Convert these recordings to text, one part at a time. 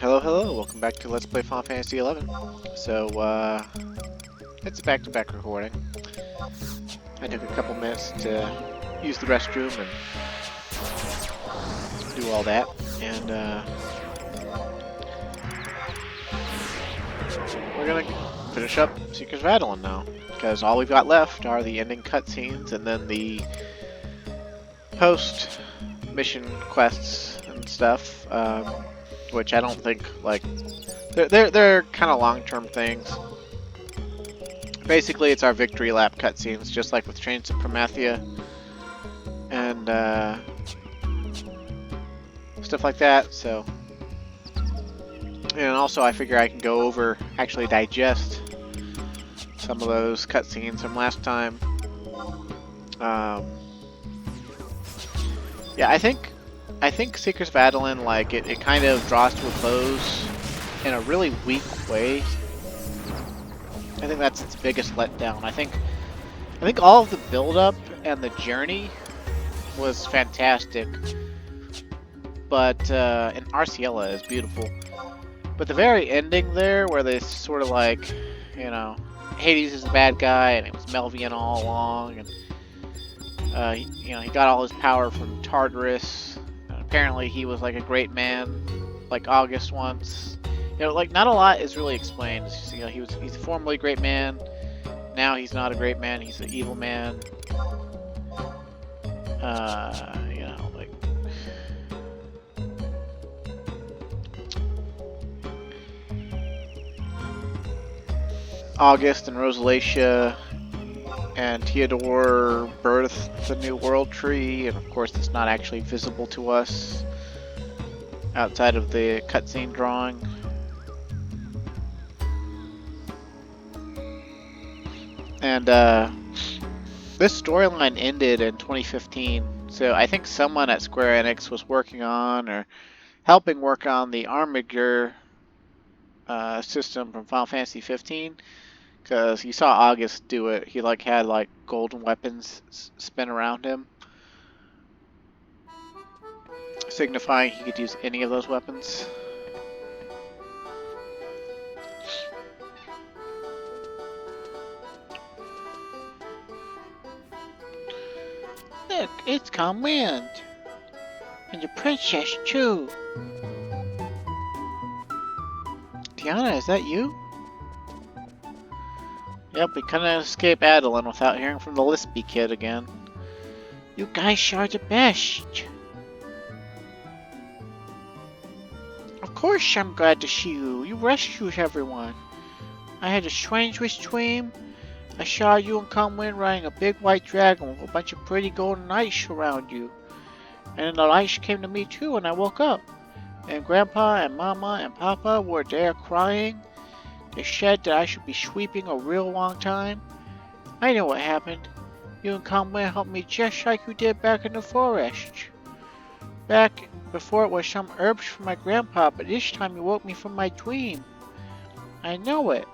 Hello, hello, welcome back to Let's Play Final Fantasy XI. So, it's a back-to-back recording. I took a couple minutes to use the restroom and do all that, and, we're gonna finish up Seekers of Adoulin now, because all we've got left are the ending cutscenes and then the post-mission quests and stuff, which I don't think, like, they're kind of long-term things. Basically, it's our victory lap cutscenes, just like with Trains of Promethea and stuff like that. So, and also I figure I can go over, actually digest some of those cutscenes from last time. Yeah, I think Seekers of Adoulin, like it kind of draws to a close in a really weak way. I think that's its biggest letdown. I think all of the build-up and the journey was fantastic, but and Arciela is beautiful. But the very ending there, where they sort of like, you know, Hades is the bad guy, and it was Melvian all along, and he got all his power from Tartarus. And apparently, he was like a great man, like August once. Like not a lot is really explained. It's just, he's formerly a great man. Now he's not a great man. He's an evil man. Like August and Rosalacia and Theodore birthed the New World Tree, and of course it's not actually visible to us outside of the cutscene drawing. And this storyline ended in 2015, so I think someone at Square Enix was working on or helping work on the Armiger system from Final Fantasy 15, because you saw August do it. He had golden weapons spin around him, signifying he could use any of those weapons. Look, it's calm wind. And the princess, too. Tiana, is that you? Yep, we couldn't escape Adoulin without hearing from the lispy kid again. You guys are the best. Of course I'm glad to see you. You rescued everyone. I had a strangest dream. I saw you and Conwyn riding a big white dragon with a bunch of pretty golden lights around you. And then the lights came to me too when I woke up. And Grandpa and Mama and Papa were there crying. They said that I should be sweeping a real long time. I know what happened. You and Conwyn helped me just like you did back in the forest. Back before it was some herbs from my grandpa, but this time you woke me from my dream. I know it.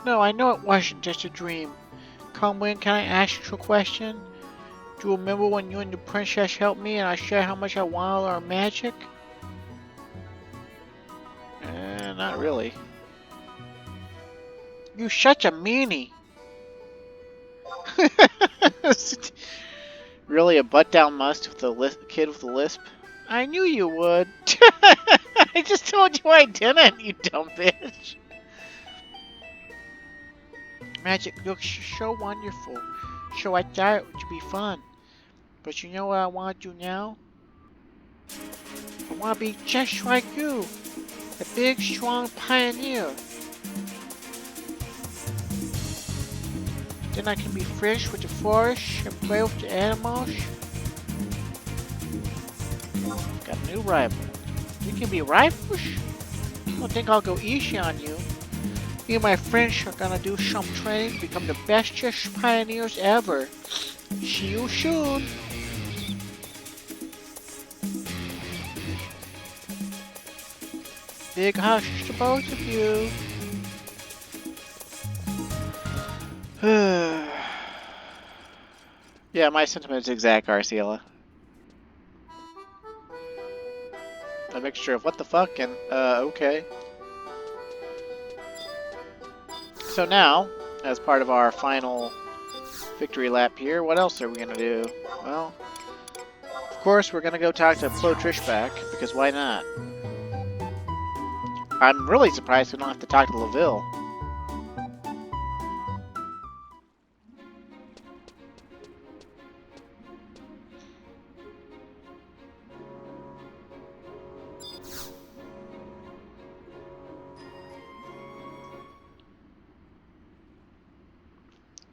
No, I know it wasn't just a dream. Conwyn, can I ask you a question? Do you remember when you and the princess helped me and I shared how much I wanted our magic? Not really. You're such a meanie. Really, a butt-down must with a kid with a lisp? I knew you would. I just told you I didn't, you dumb bitch. Magic looks so wonderful, so I thought it would be fun. But you know what I want to do now? I want to be just like you, a big, strong pioneer. Then I can be friends with the forest and play with the animals. Got a new rival. We can be rivals? I don't think I'll go easy on you. Me and my friends are gonna do some training to become the bestest pioneers ever. See you soon. Big hush to both of you. Yeah, my sentiments exact, Arciela. a mixture of what the fuck and, okay. So now, as part of our final victory lap here, what else are we gonna do? Well, of course, we're gonna go talk to Flo Trishback, because why not? I'm really surprised we don't have to talk to LaVille.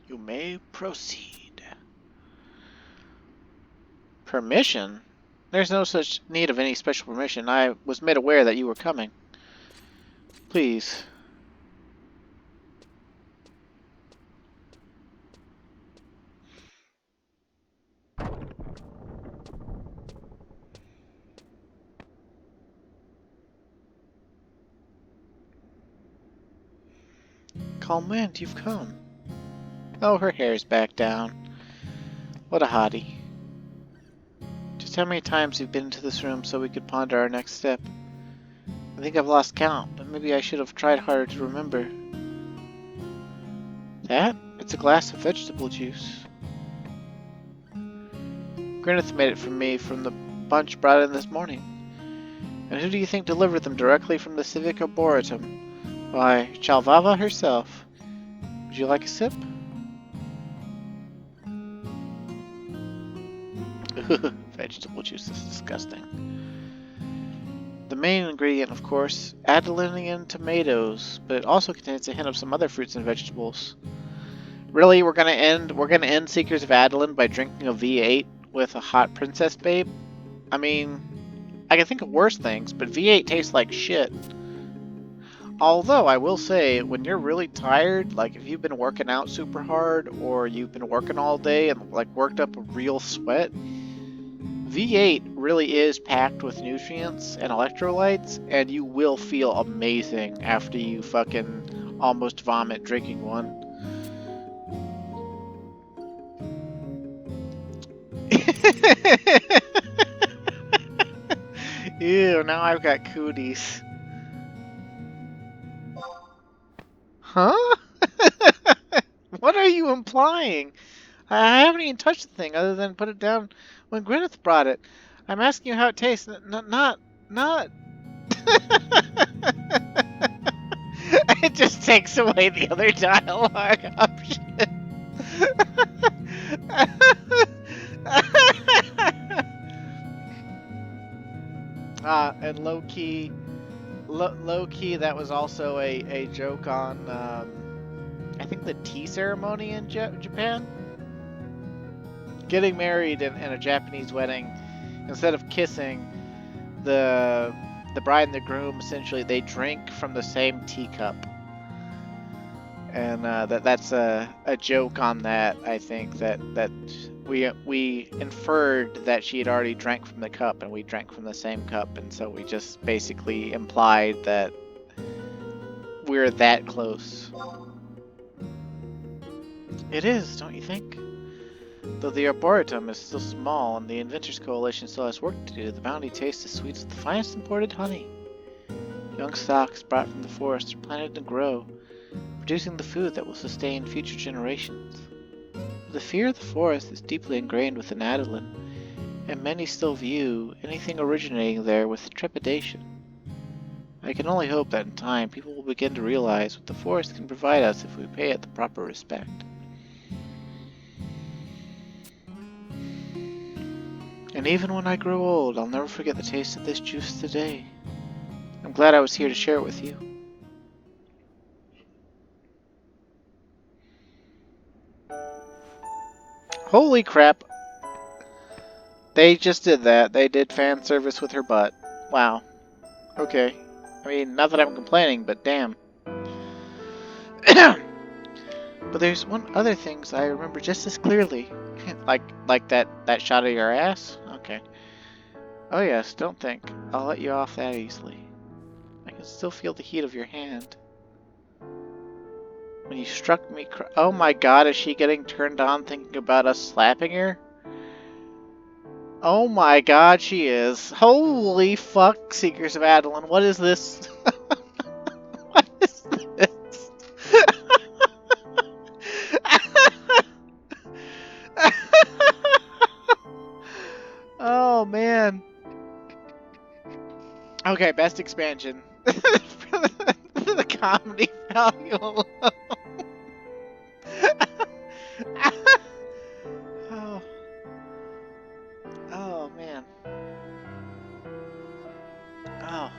You may proceed. Permission? There's no such need of any special permission. I was made aware that you were coming. Please. Comment, you've come. Oh, her hair's back down. What a hottie. Just how many times you've been into this room so we could ponder our next step? I think I've lost count, but maybe I should have tried harder to remember. That? It's a glass of vegetable juice. Gwyneth made it for me from the bunch brought in this morning. And who do you think delivered them directly from the Civic Arboretum? Why, Chalvava herself. Would you like a sip? Vegetable juice is disgusting. The main ingredient, of course, Adoulinian tomatoes, but it also contains a hint of some other fruits and vegetables. Really, we're gonna end Seekers of Adoulin by drinking a V8 with a hot princess babe? I mean, I can think of worse things, but V8 tastes like shit. Although, I will say, when you're really tired, like if you've been working out super hard, or you've been working all day and like worked up a real sweat, V8 really is packed with nutrients and electrolytes, and you will feel amazing after you fucking almost vomit drinking one. Ew, now I've got cooties. Huh? What are you implying? I haven't even touched the thing other than put it down when Gwyneth brought it. I'm asking you how it tastes, not. It just takes away the other dialogue option. And low key, that was also a joke on, I think the tea ceremony in Japan. Getting married in a Japanese wedding, instead of kissing, the bride and the groom essentially they drink from the same teacup, and that's a joke on that. I think that we inferred that she had already drank from the cup, and we drank from the same cup, and so we just basically implied that we're that close. It is, don't you think? Though the Arboretum is still small and the Inventors Coalition still has work to do, the bounty tastes the sweets of the finest imported honey. Young stalks brought from the forest are planted to grow, producing the food that will sustain future generations. The fear of the forest is deeply ingrained within Adoulin, and many still view anything originating there with trepidation. I can only hope that in time people will begin to realize what the forest can provide us if we pay it the proper respect. And even when I grow old, I'll never forget the taste of this juice today. I'm glad I was here to share it with you. Holy crap. They just did that. They did fan service with her butt. Wow. Okay. I mean, not that I'm complaining, but damn. But there's one other thing I remember just as clearly. like that shot of your ass? Okay. Oh yes, don't think. I'll let you off that easily. I can still feel the heat of your hand. When you struck me, oh my god, is she getting turned on thinking about us slapping her? Oh my god, she is. Holy fuck, Seekers of Adoulin. What is this? What is this? Oh man. Okay, best expansion. The comedy value alone. Oh. Oh man. Oh,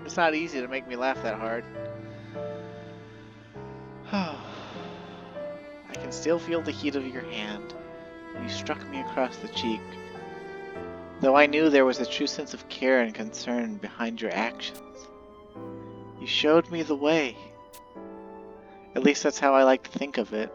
it's not easy to make me laugh that hard. I can still feel the heat of your hand. You struck me across the cheek. Though I knew there was a true sense of care and concern behind your actions. You showed me the way. At least that's how I like to think of it.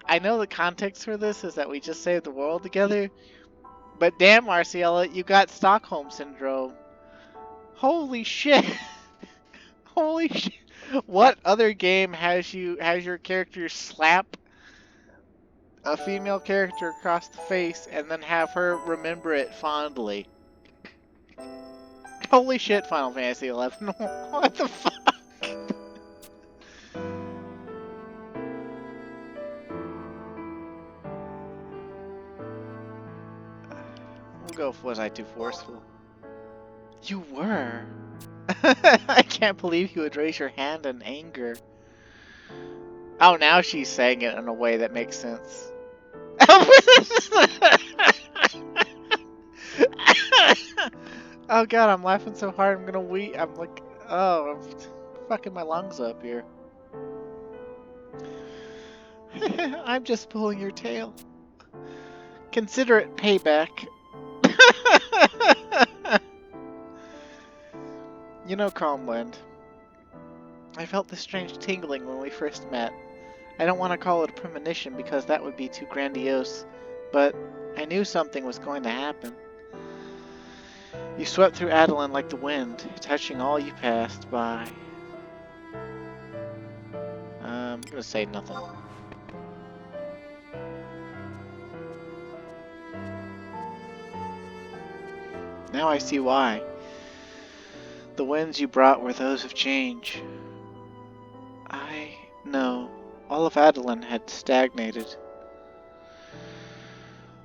I know the context for this is that we just saved the world together, but damn, Marciela, you got Stockholm Syndrome. Holy shit. Holy shit. What other game has your character slap a female character across the face and then have her remember it fondly? Holy shit, Final Fantasy 11. What the fuck? We'll go, was I too forceful? You were. I can't believe you would raise your hand in anger. Oh, now she's saying it in a way that makes sense. Oh god, I'm laughing so hard I'm gonna weep. I'm like, oh, I'm fucking my lungs up here. I'm just pulling your tail. Consider it payback. You know, Calmwind, I felt this strange tingling when we first met. I don't want to call it a premonition because that would be too grandiose, but I knew something was going to happen. You swept through Adoulin like the wind, touching all you passed by. I'm gonna say nothing. Now I see why. The winds you brought were those of change. I know. All of Adoulin had stagnated.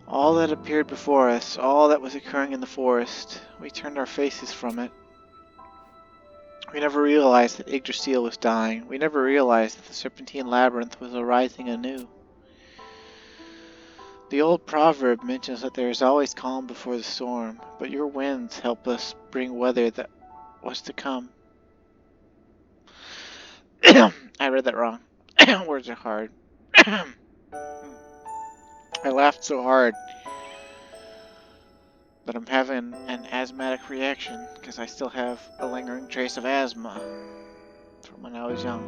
All that appeared before us, all that was occurring in the forest, we turned our faces from it. We never realized that Yggdrasil was dying. We never realized that the Serpentine Labyrinth was arising anew. The old proverb mentions that there is always calm before the storm, but your winds help us bring weather that was to come. I read that wrong. Words are hard. I laughed so hard that I'm having an asthmatic reaction because I still have a lingering trace of asthma from when I was young.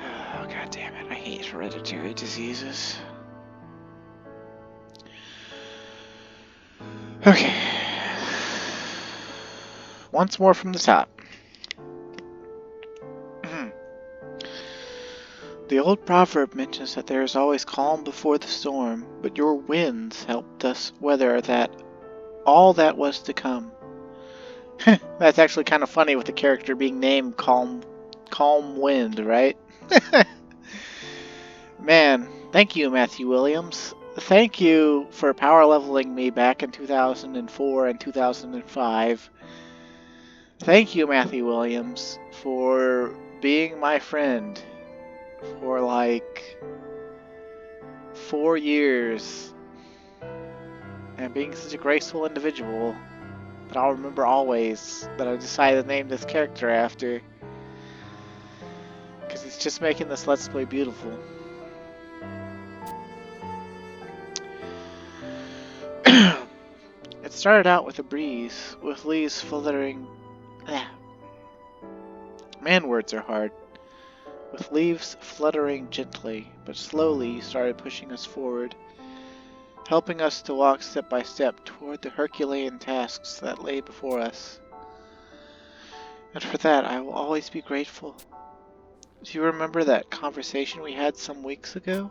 Oh god damn it, I hate hereditary diseases. Okay. Once more from the top. The old proverb mentions that there is always calm before the storm, but your winds helped us weather all that was to come. That's actually kind of funny with the character being named Calm Wind, right? Man, thank you, Matthew Williams. Thank you for power leveling me back in 2004 and 2005. Thank you, Matthew Williams, for being my friend for like 4 years and being such a graceful individual that I'll remember always that I decided to name this character after, because it's just making this Let's Play beautiful. It started out with a breeze, with leaves fluttering. Man, words are hard. With leaves fluttering gently, but slowly you started pushing us forward. helping us to walk step by step toward the Herculean tasks that lay before us. And for that, I will always be grateful. Do you remember that conversation we had some weeks ago?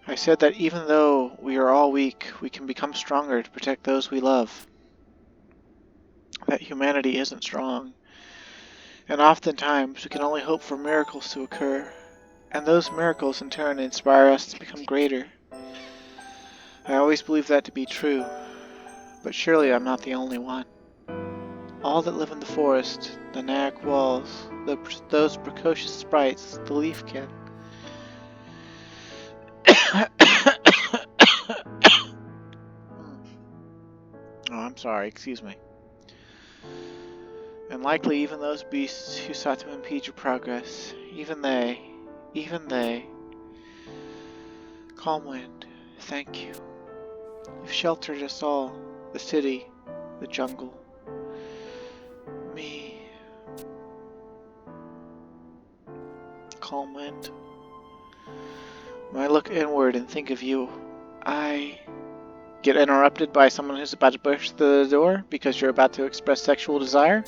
I said that even though we are all weak, we can become stronger to protect those we love. That humanity isn't strong, and oftentimes we can only hope for miracles to occur, and those miracles in turn inspire us to become greater. I always believed that to be true, but surely I'm not the only one. All that live in the forest, the nag walls, those precocious sprites, the leafkin. Oh, I'm sorry, excuse me. And likely even those beasts who sought to impede your progress, even they. Calm wind, thank you. You've sheltered us all, the city, the jungle, me. Calm wind. When I look inward and think of you, I get interrupted by someone who's about to burst the door because you're about to express sexual desire.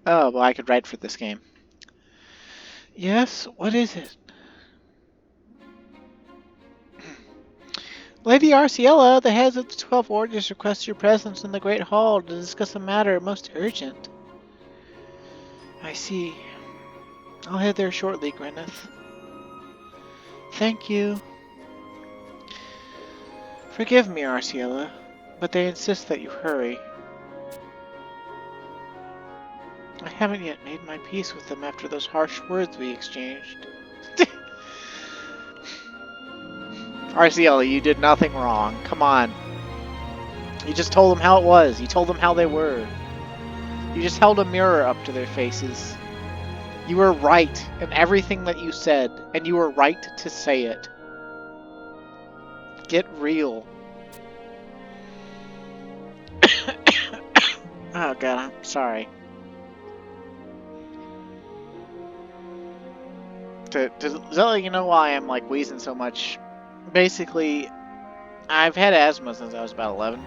Oh, well, I could write for this game. Yes, what is it? Lady Arciella, the heads of the 12 orders request your presence in the Great Hall to discuss a matter most urgent. I see. I'll head there shortly, Gwyneth. Thank you. Forgive me, Arciella, but they insist that you hurry. I haven't yet made my peace with them after those harsh words we exchanged. Arciella, you did nothing wrong. Come on. You just told them how it was. You told them how they were. You just held a mirror up to their faces. You were right in everything that you said, and you were right to say it. Get real. Oh god, I'm sorry. To let you know why I'm like wheezing so much, basically, I've had asthma since I was about 11.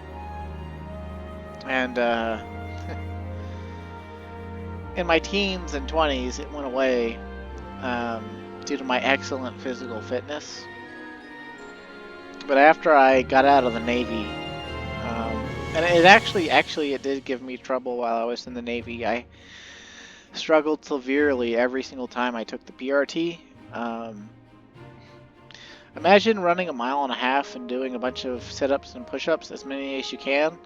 And in my teens and 20s, it went away due to my excellent physical fitness. But after I got out of the Navy, and it did give me trouble while I was in the Navy. I struggled severely every single time I took the PRT. Imagine running 1.5 miles and doing a bunch of sit-ups and push-ups, as many as you can.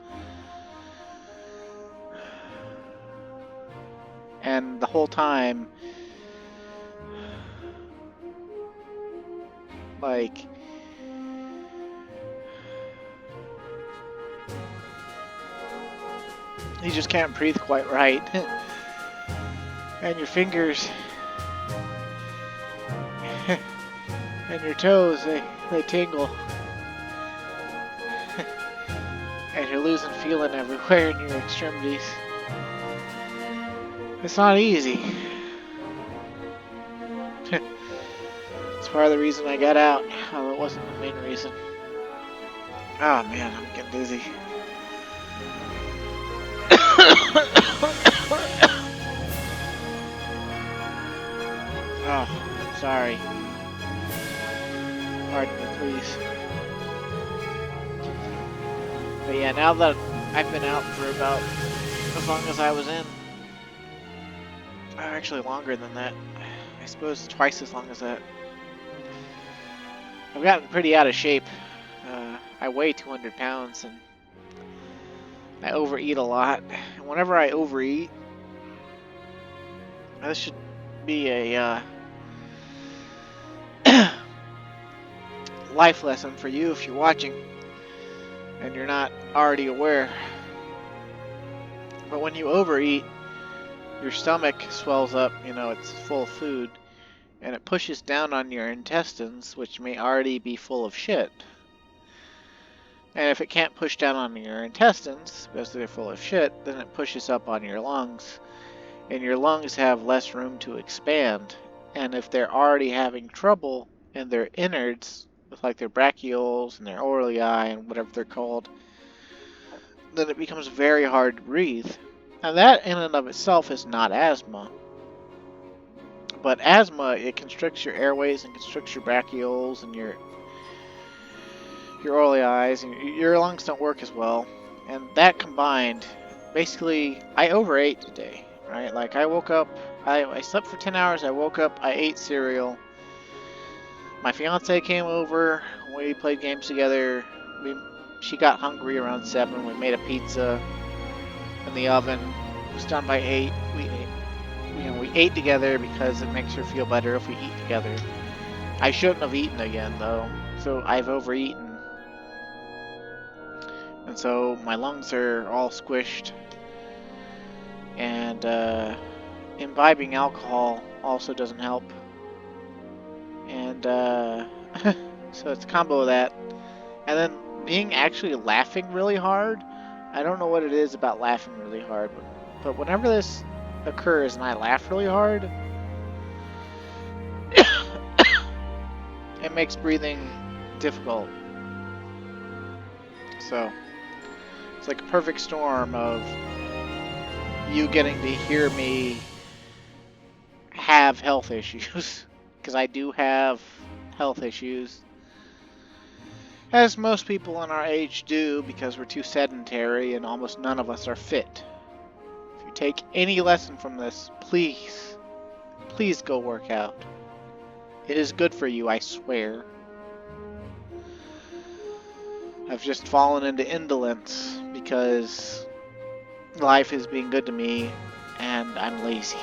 And the whole time, like, you just can't breathe quite right. And your fingers and your toes, they tingle. And you're losing feeling everywhere in your extremities. It's not easy. It's part of the reason I got out, although it wasn't the main reason. Oh man, I'm getting dizzy. Oh, sorry. Pardon me, please. But yeah, now that I've been out for about as long as I was in, actually longer than that, I suppose twice as long as that, I've gotten pretty out of shape. I weigh 200 pounds and I overeat a lot. And whenever I overeat, this should be a life lesson for you if you're watching and you're not already aware. But when you overeat, your stomach swells up, it's full of food, and it pushes down on your intestines, which may already be full of shit. And if it can't push down on your intestines, because they're full of shit, then it pushes up on your lungs, and your lungs have less room to expand. And if they're already having trouble in their innards, with like their brachioles and their aurei and whatever they're called, then it becomes very hard to breathe. And that in and of itself is not asthma. But asthma, it constricts your airways and constricts your brachioles and your aurei, and your lungs don't work as well. And that combined, basically, I overate today, right? Like I woke up, I slept for 10 hours, I woke up, I ate cereal. My fiance came over, we played games together. She got hungry around 7, we made a pizza in the oven. It was done by 8. We ate together because it makes her feel better if we eat together. I shouldn't have eaten again though, so I've overeaten. And so my lungs are all squished. And imbibing alcohol also doesn't help. And so it's a combo of that. And then being actually laughing really hard. I don't know what it is about laughing really hard, but whenever this occurs and I laugh really hard, it makes breathing difficult. So it's like a perfect storm of you getting to hear me have health issues. Because I do have health issues. As most people in our age do, because we're too sedentary and almost none of us are fit. If you take any lesson from this, please go work out. It is good for you, I swear. I've just fallen into indolence because life is being good to me and I'm lazy.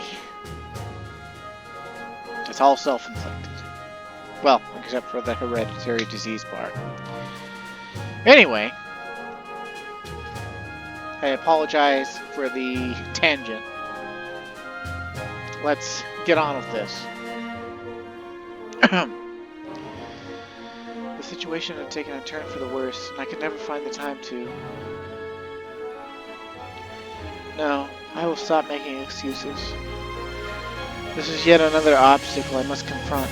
It's all self-inflicted. Well, except for the hereditary disease part. Anyway, I apologize for the tangent. Let's get on with this. The situation had taken a turn for the worse, and I could never find the time to. No, I will stop making excuses. This is yet another obstacle I must confront.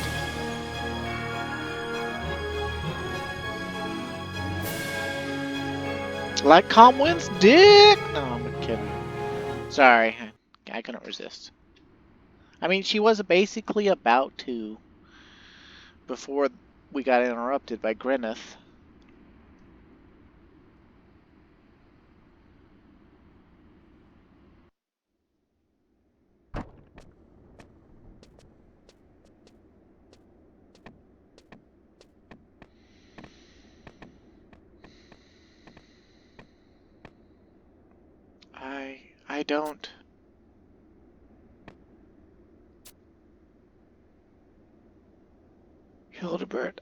Like Comwin's dick? No, I'm kidding. Sorry, I couldn't resist. I mean, she was basically about to before we got interrupted by Gwyneth. I don't. Hildebert,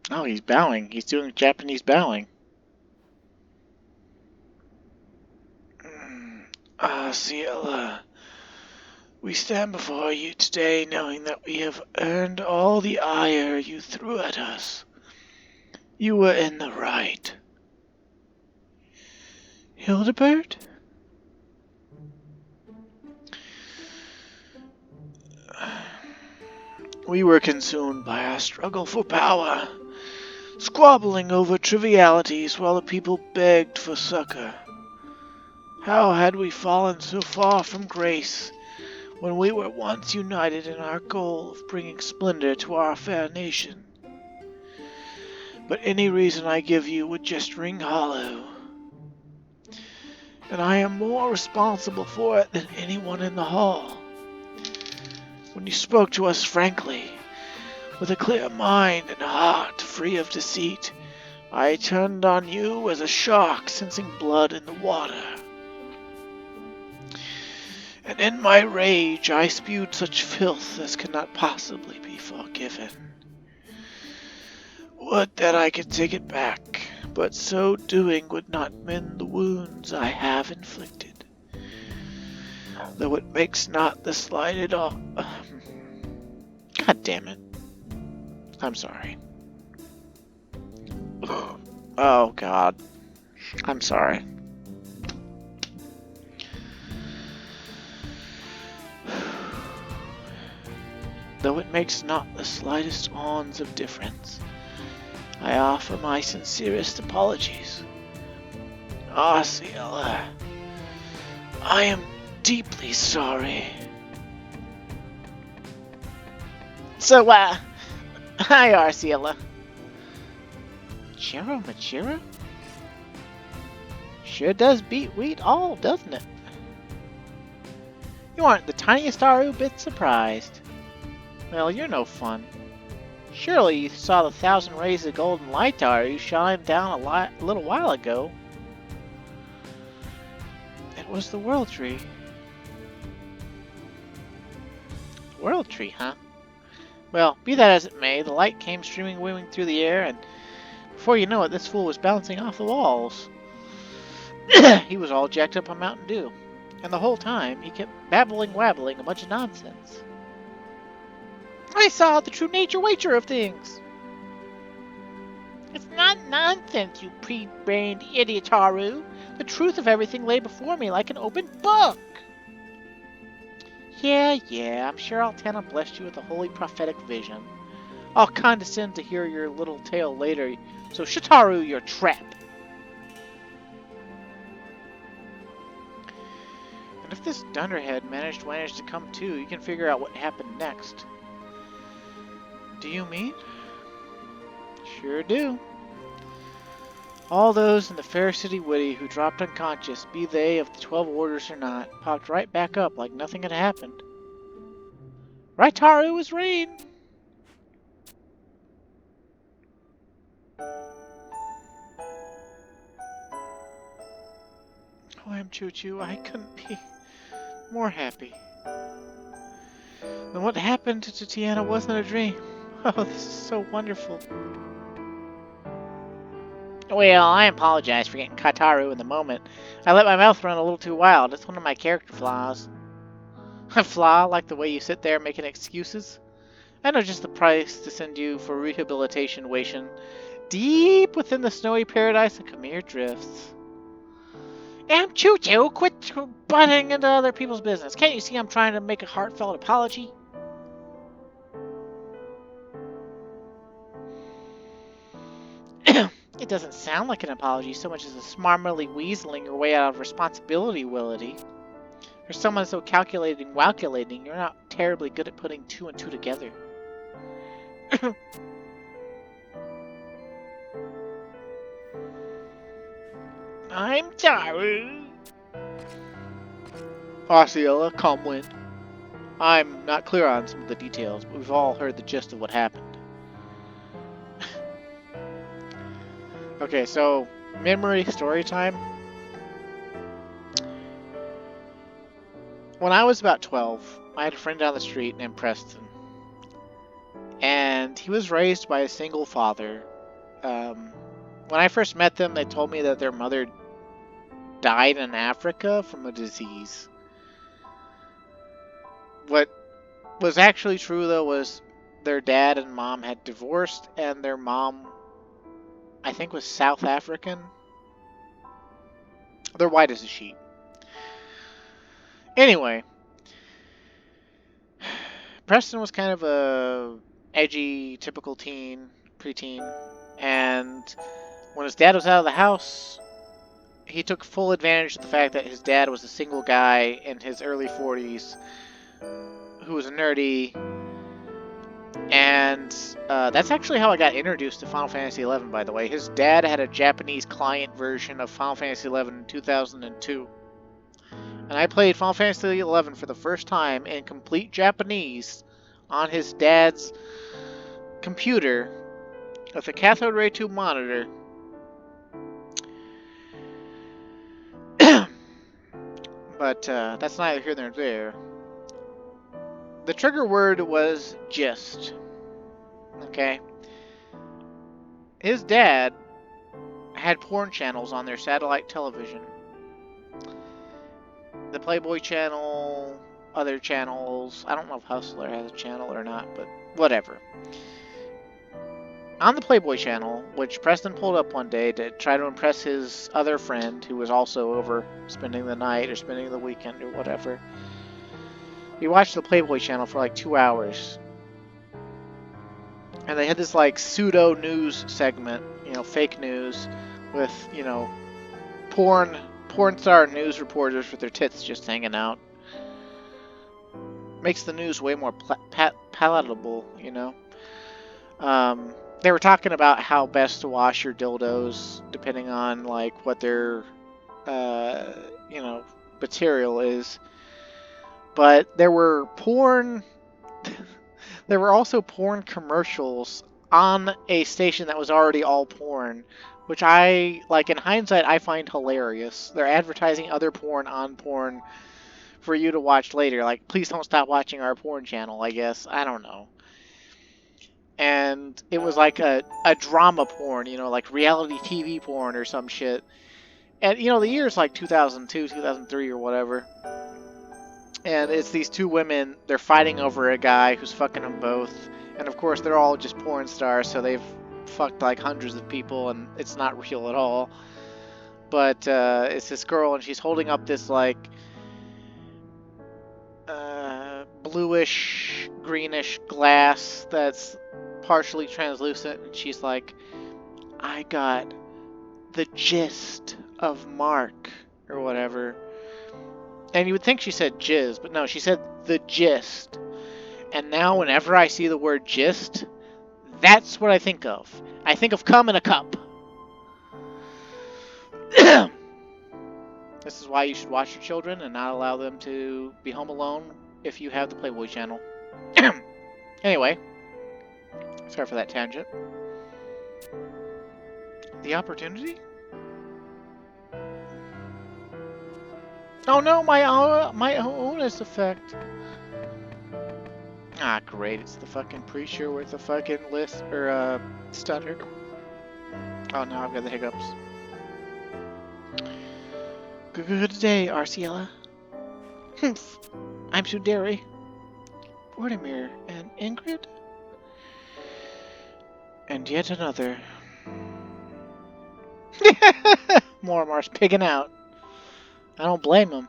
Oh, he's bowing. He's doing Japanese bowing. Ciela, we stand before you today knowing that we have earned all the ire you threw at us. You were in the right. Hildebert? We were consumed by our struggle for power, squabbling over trivialities while the people begged for succor. How had we fallen so far from grace when we were once united in our goal of bringing splendor to our fair nation? But any reason I give you would just ring hollow. And I am more responsible for it than anyone in the hall. When you spoke to us frankly, with a clear mind and heart free of deceit, I turned on you as a shark sensing blood in the water. And in my rage I spewed such filth as cannot possibly be forgiven. Would that I could take it back, but so doing would not mend the wounds I have inflicted. Though it makes not the slightest God damn it. I'm sorry. Oh God. I'm sorry. though it makes not the slightest awns of difference. I offer my sincerest apologies. Osceola, I am deeply sorry. So, hi, Arceola. Chiro Machiro? Sure does beat wheat all, doesn't it? You aren't the tiniest Aru bit surprised. Well, you're no fun. Surely you saw the 1,000 rays of golden light Aru shine down a little while ago. It was the World Tree. World Tree, huh? Well, be that as it may, the light came streaming whizzing through the air, and before you know it, this fool was bouncing off the walls. He was all jacked up on Mountain Dew. And the whole time, he kept wabbling a bunch of nonsense. I saw the true nature of things. It's not nonsense, you pre-brained idiot, Haru. The truth of everything lay before me like an open book. Yeah, I'm sure Altana blessed you with a holy prophetic vision. I'll condescend to hear your little tale later, so Shitaru, your trap. And if this dunderhead managed to come to, you can figure out what happened next. Do you mean? Sure do. All those in the Fair City Witty who dropped unconscious, be they of the 12 orders or not, popped right back up like nothing had happened. Right, Taru, was rain. Oh, I'm Choo-Choo. I couldn't be more happy. And what happened to Tiana wasn't a dream. Oh, this is so wonderful. Well, I apologize for getting Kataru in the moment. I let my mouth run a little too wild. It's one of my character flaws. A flaw like the way you sit there making excuses? I know just the price to send you for rehabilitation wation deep within the snowy paradise of Khmer drifts. Choo-Choo, quit butting into other people's business. Can't you see I'm trying to make a heartfelt apology? It doesn't sound like an apology so much as a smartly weaseling your way out of responsibility, Willity. For someone so calculating, you're not terribly good at putting two and two together. I'm sorry. Osceola, calm wind. I'm not clear on some of the details, but we've all heard the gist of what happened. Okay, so, memory story time. When I was about 12, I had a friend down the street named Preston. And he was raised by a single father. When I first met them, they told me that their mother died in Africa from a disease. What was actually true, though, was their dad and mom had divorced, and their mom, I think, was South African. They're white as a sheet. Anyway, Preston was kind of a edgy, typical teen, preteen, and when his dad was out of the house, he took full advantage of the fact that his dad was a single guy in his early 40s who was nerdy, and that's actually how I got introduced to Final Fantasy XI, by the way. His dad had a Japanese client version of Final Fantasy XI in 2002. And I played Final Fantasy XI for the first time in complete Japanese on his dad's computer with a cathode ray tube monitor. But that's neither here nor there. The trigger word was gist. Okay? His dad had porn channels on their satellite television. The Playboy channel, other channels. I don't know if Hustler has a channel or not, but whatever. On the Playboy channel, which Preston pulled up one day to try to impress his other friend, who was also over spending the night or spending the weekend or whatever, he watched the Playboy channel for like 2 hours. And they had this like pseudo news segment, fake news with, porn star news reporters with their tits just hanging out. Makes the news way more palatable, They were talking about how best to wash your dildos depending on like what their material is. But there were there were also porn commercials on a station that was already all porn, which I, like, in hindsight, I find hilarious. They're advertising other porn on porn for you to watch later. Like, please don't stop watching our porn channel, I guess. I don't know. And it was like a drama porn, like reality TV porn or some shit. And, the year's like 2002, 2003 or whatever. And it's these two women, they're fighting over a guy who's fucking them both. And of course, they're all just porn stars, so they've fucked like hundreds of people, and it's not real at all. But it's this girl, and she's holding up this like bluish, greenish glass that's partially translucent, and she's like, I got the gist of Mark, or whatever. And you would think she said jizz, but no, she said the gist. And now whenever I see the word gist, that's what I think of. I think of cum in a cup. This is why you should watch your children and not allow them to be home alone if you have the Playboy channel. Anyway, sorry for that tangent. The opportunity? Oh no, my onus effect. Ah, great, it's the fucking preacher with the fucking list, or, stutter. Oh, now I've got the hiccups. Good day, Arciela. I'm Suderi. Vortimir and Ingrid? And yet another. Morimar's pigging out. I don't blame him.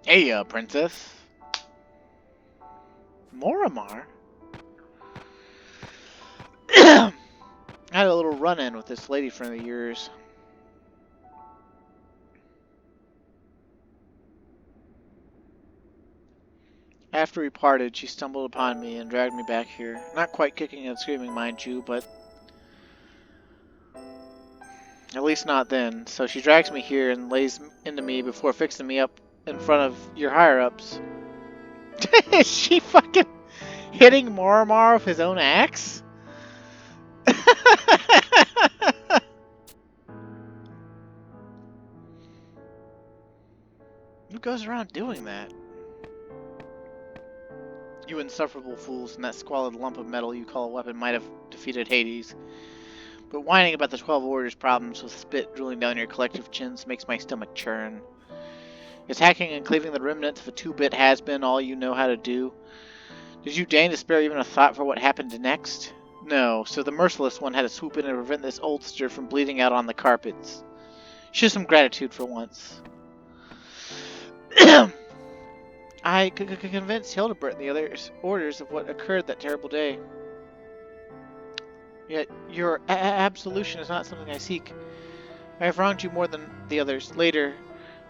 Hey, princess. Morimar? I had a little run-in with this lady friend of yours. After we parted, she stumbled upon me and dragged me back here. Not quite kicking and screaming, mind you, but at least not then. So she drags me here and lays into me before fixing me up in front of your higher-ups. Is she fucking hitting Morimar with his own axe? Who goes around doing that? You insufferable fools, and that squalid lump of metal you call a weapon might have defeated Hades. But whining about the 12 Orders' problems with spit drooling down your collective chins makes my stomach churn. Is hacking and cleaving the remnants of a 2-bit has-been all you know how to do? Did you deign to spare even a thought for what happened next? No, so the merciless one had to swoop in and prevent this oldster from bleeding out on the carpets. Show some gratitude for once. I convinced Hildebert and the other orders of what occurred that terrible day. Yet your absolution is not something I seek. I have wronged you more than the others. Later,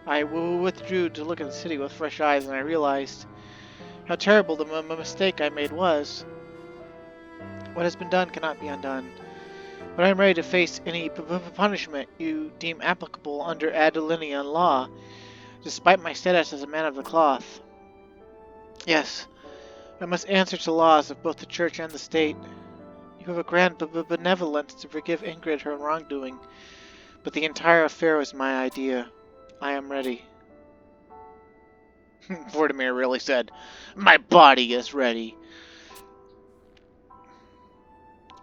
I withdrew to look at the city with fresh eyes, and I realized how terrible the mistake I made was. What has been done cannot be undone. But I am ready to face any punishment you deem applicable under Adoulinian law, despite my status as a man of the cloth. Yes, I must answer to laws of both the Church and the State. You have a grand benevolence to forgive Ingrid her wrongdoing, but the entire affair was my idea. I am ready. Vortimir really said, my body is ready.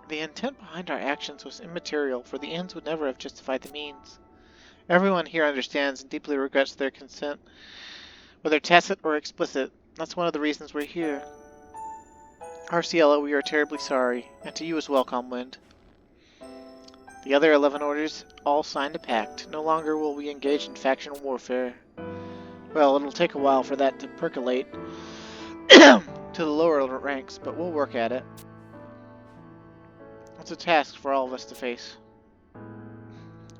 The intent behind our actions was immaterial, for the ends would never have justified the means. Everyone here understands and deeply regrets their consent, whether tacit or explicit. That's one of the reasons we're here. Arciela, we are terribly sorry, and to you as well, Comwind. The other 11 orders all signed a pact. No longer will we engage in faction warfare. Well, it'll take a while for that to percolate. to the lower ranks, but we'll work at it. It's a task for all of us to face.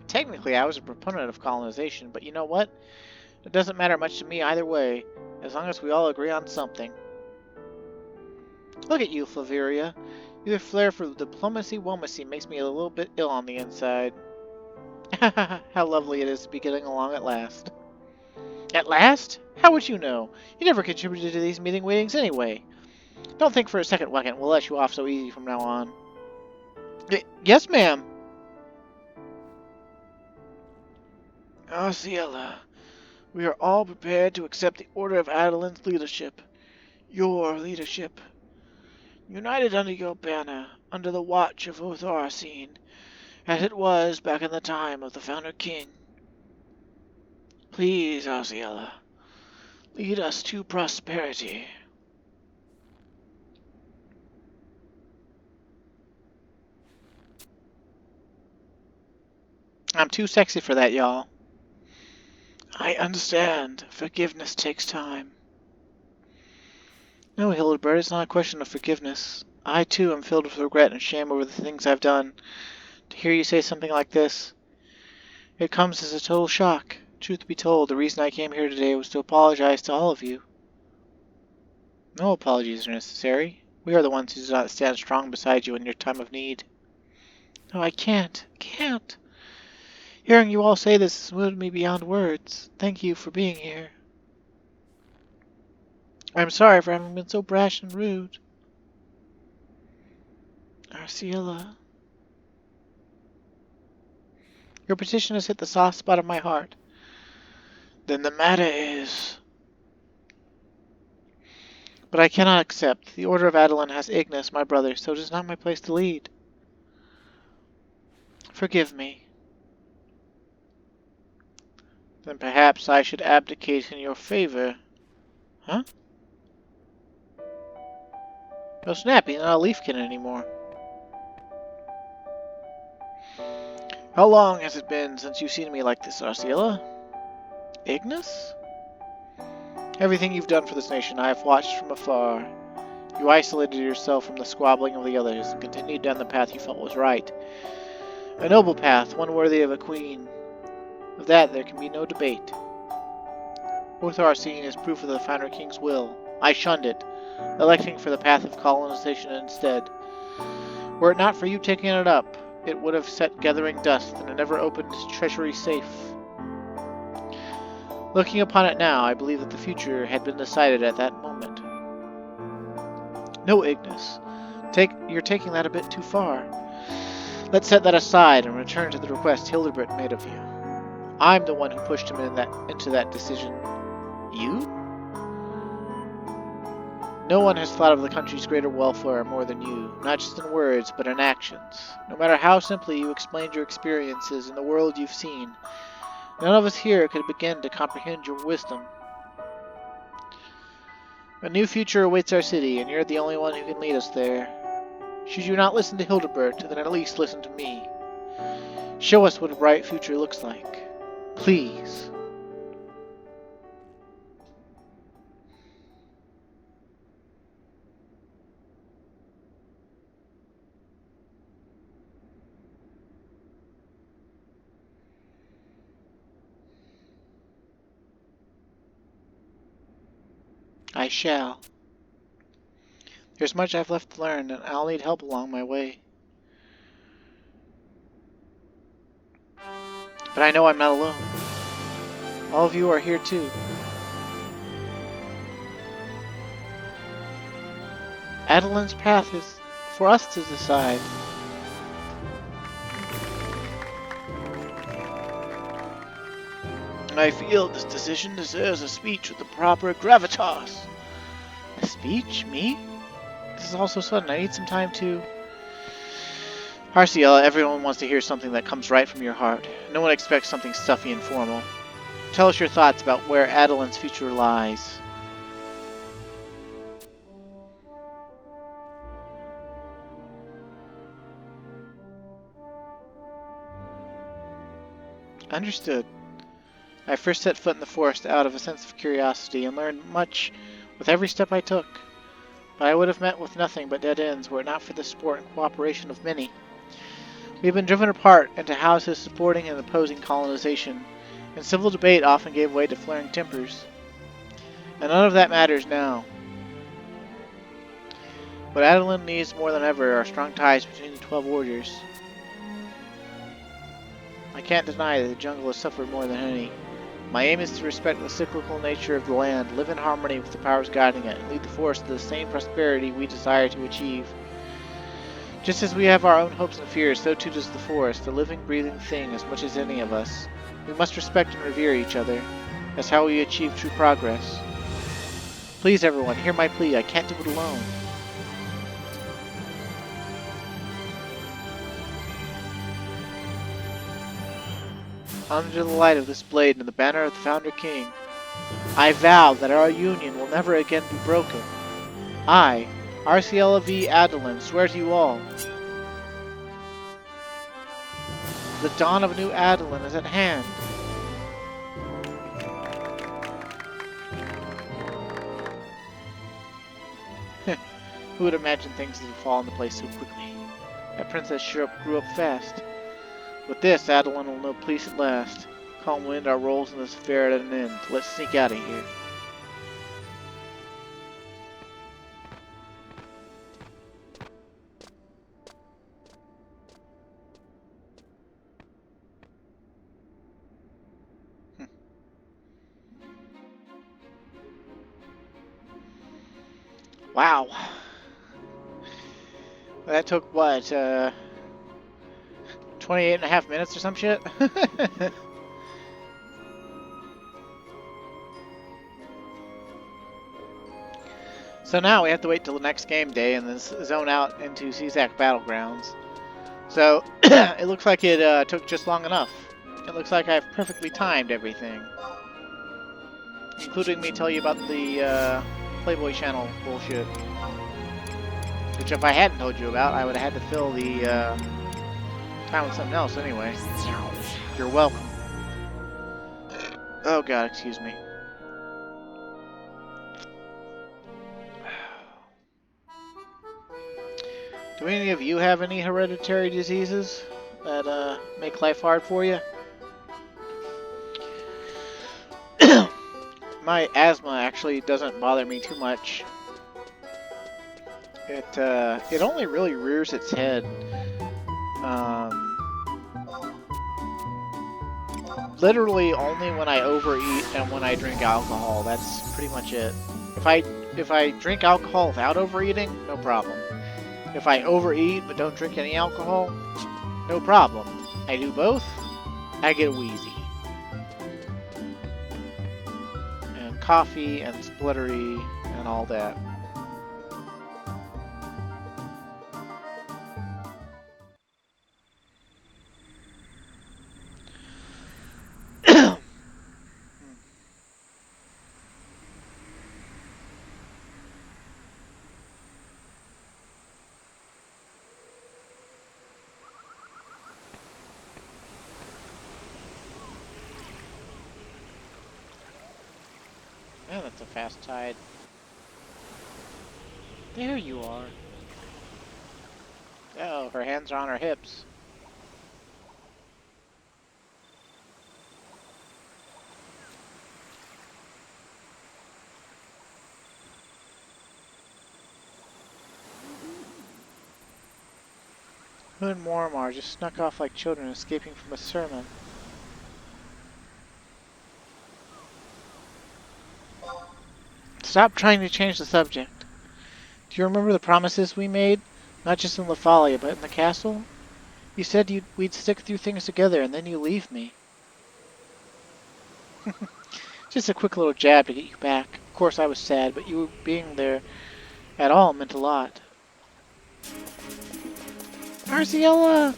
Technically, I was a proponent of colonization, but you know what? It doesn't matter much to me either way, as long as we all agree on something. Look at you, Flaviria. Your flair for diplomacy-womacy makes me a little bit ill on the inside. How lovely it is to be getting along at last. At last? How would you know? You never contributed to these meetings anyway. Don't think for a second, Wacken, we'll let you off so easy from now on. Yes, ma'am. Ciela, we are all prepared to accept the Order of Adoulin's leadership. Your leadership. United under your banner, under the watch of Otharcine, as it was back in the time of the Founder King. Please, Ciela, lead us to prosperity. I'm too sexy for that, y'all. I understand. Forgiveness takes time. No, Hildebert, it's not a question of forgiveness. I, too, am filled with regret and shame over the things I've done. To hear you say something like this, it comes as a total shock. Truth be told, the reason I came here today was to apologize to all of you. No apologies are necessary. We are the ones who do not stand strong beside you in your time of need. No, I can't. Hearing you all say this has moved me beyond words. Thank you for being here. I'm sorry for having been so brash and rude. Arciela. Your petition has hit the soft spot of my heart. Then the matter is... But I cannot accept. The Order of Adoulin has Ignis, my brother, so it is not my place to lead. Forgive me. Then perhaps I should abdicate in your favor. Huh? No, Snappy, not a Leafkin anymore. How long has it been since you've seen me like this, Arciela? Ignis? Everything you've done for this nation I have watched from afar. You isolated yourself from the squabbling of the others and continued down the path you felt was right. A noble path, one worthy of a queen. Of that there can be no debate. Otharcine is proof of the Founder King's will. I shunned it, electing for the path of colonization instead. Were it not for you taking it up, it would have set gathering dust and a never-opened treasury safe. Looking upon it now, I believe that the future had been decided at that moment. No, Ignis. You're taking that a bit too far. Let's set that aside and return to the request Hildebert made of you. I'm the one who pushed him into that decision. You? No one has thought of the country's greater welfare more than you, not just in words, but in actions. No matter how simply you explained your experiences in the world you've seen, none of us here could begin to comprehend your wisdom. A new future awaits our city, and you're the only one who can lead us there. Should you not listen to Hildebert, then at least listen to me. Show us what a bright future looks like. Please. I shall. There's much I've left to learn, and I'll need help along my way. But I know I'm not alone. All of you are here too. Adoulin's path is for us to decide. I feel this decision deserves a speech with the proper gravitas. A speech? Me? This is all so sudden. I need some time to... Arciela, everyone wants to hear something that comes right from your heart. No one expects something stuffy and formal. Tell us your thoughts about where Adoulin's future lies. Understood. I first set foot in the forest out of a sense of curiosity and learned much with every step I took. But I would have met with nothing but dead ends were it not for the support and cooperation of many. We have been driven apart into houses supporting and opposing colonization, and civil debate often gave way to flaring tempers. And none of that matters now. What Adoulin needs more than ever are strong ties between the 12 warriors. I can't deny that the jungle has suffered more than any. My aim is to respect the cyclical nature of the land, live in harmony with the powers guiding it, and lead the forest to the same prosperity we desire to achieve. Just as we have our own hopes and fears, so too does the forest, a living, breathing thing as much as any of us. We must respect and revere each other. That's how we achieve true progress. Please, everyone, hear my plea. I can't do it alone. Under the light of this blade and the banner of the Founder King, I vow that our union will never again be broken. I, RCLV Adoulin, swear to you all. The dawn of a new Adoulin is at hand. Who would imagine things would fall into place so quickly? That princess sure grew up fast. With this, Adoulin will know peace at last. Calm wind our roles in this affair at an end. Let's sneak out of here. Wow. That took, what, 28 and a half minutes or some shit? So now we have to wait till the next game day and then zone out into CZAC Battlegrounds. So, it looks like it took just long enough. It looks like I've perfectly timed everything. Including me tell you about the Playboy channel bullshit. Which if I hadn't told you about, I would have had to fill the time with something else anyway. You're welcome. Oh god, excuse me. Do any of you have any hereditary diseases that make life hard for you? My asthma actually doesn't bother me too much. It only really rears its head literally only when I overeat and when I drink alcohol. That's pretty much it. If I drink alcohol without overeating, no problem. If I overeat but don't drink any alcohol, no problem. I do both, I get wheezy. And coffee and spluttery and all that. Man, that's a fast tide. There you are. Oh, her hands are on her hips. Who and Mormar just snuck off like children escaping from a sermon. Stop trying to change the subject. Do you remember the promises we made? Not just in Lathalia, but in the castle? You said we'd stick through things together, and then you leave me. Just a quick little jab to get you back. Of course I was sad, but you being there at all meant a lot. Arziella!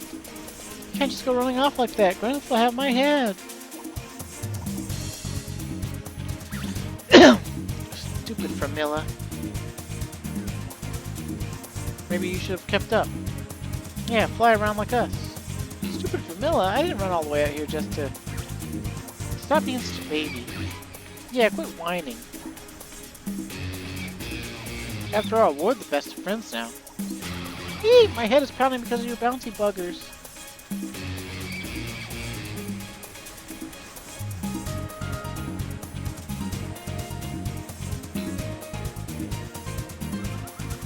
You can't just go running off like that. Gwyneth will have my head. Stupid Framilla. Maybe you should have kept up. Yeah, fly around like us. Stupid Framilla, I didn't run all the way out here just to... Stop being such a baby. Yeah, quit whining. After all, we're the best of friends now. Eee! My head is pounding because of your bouncy buggers.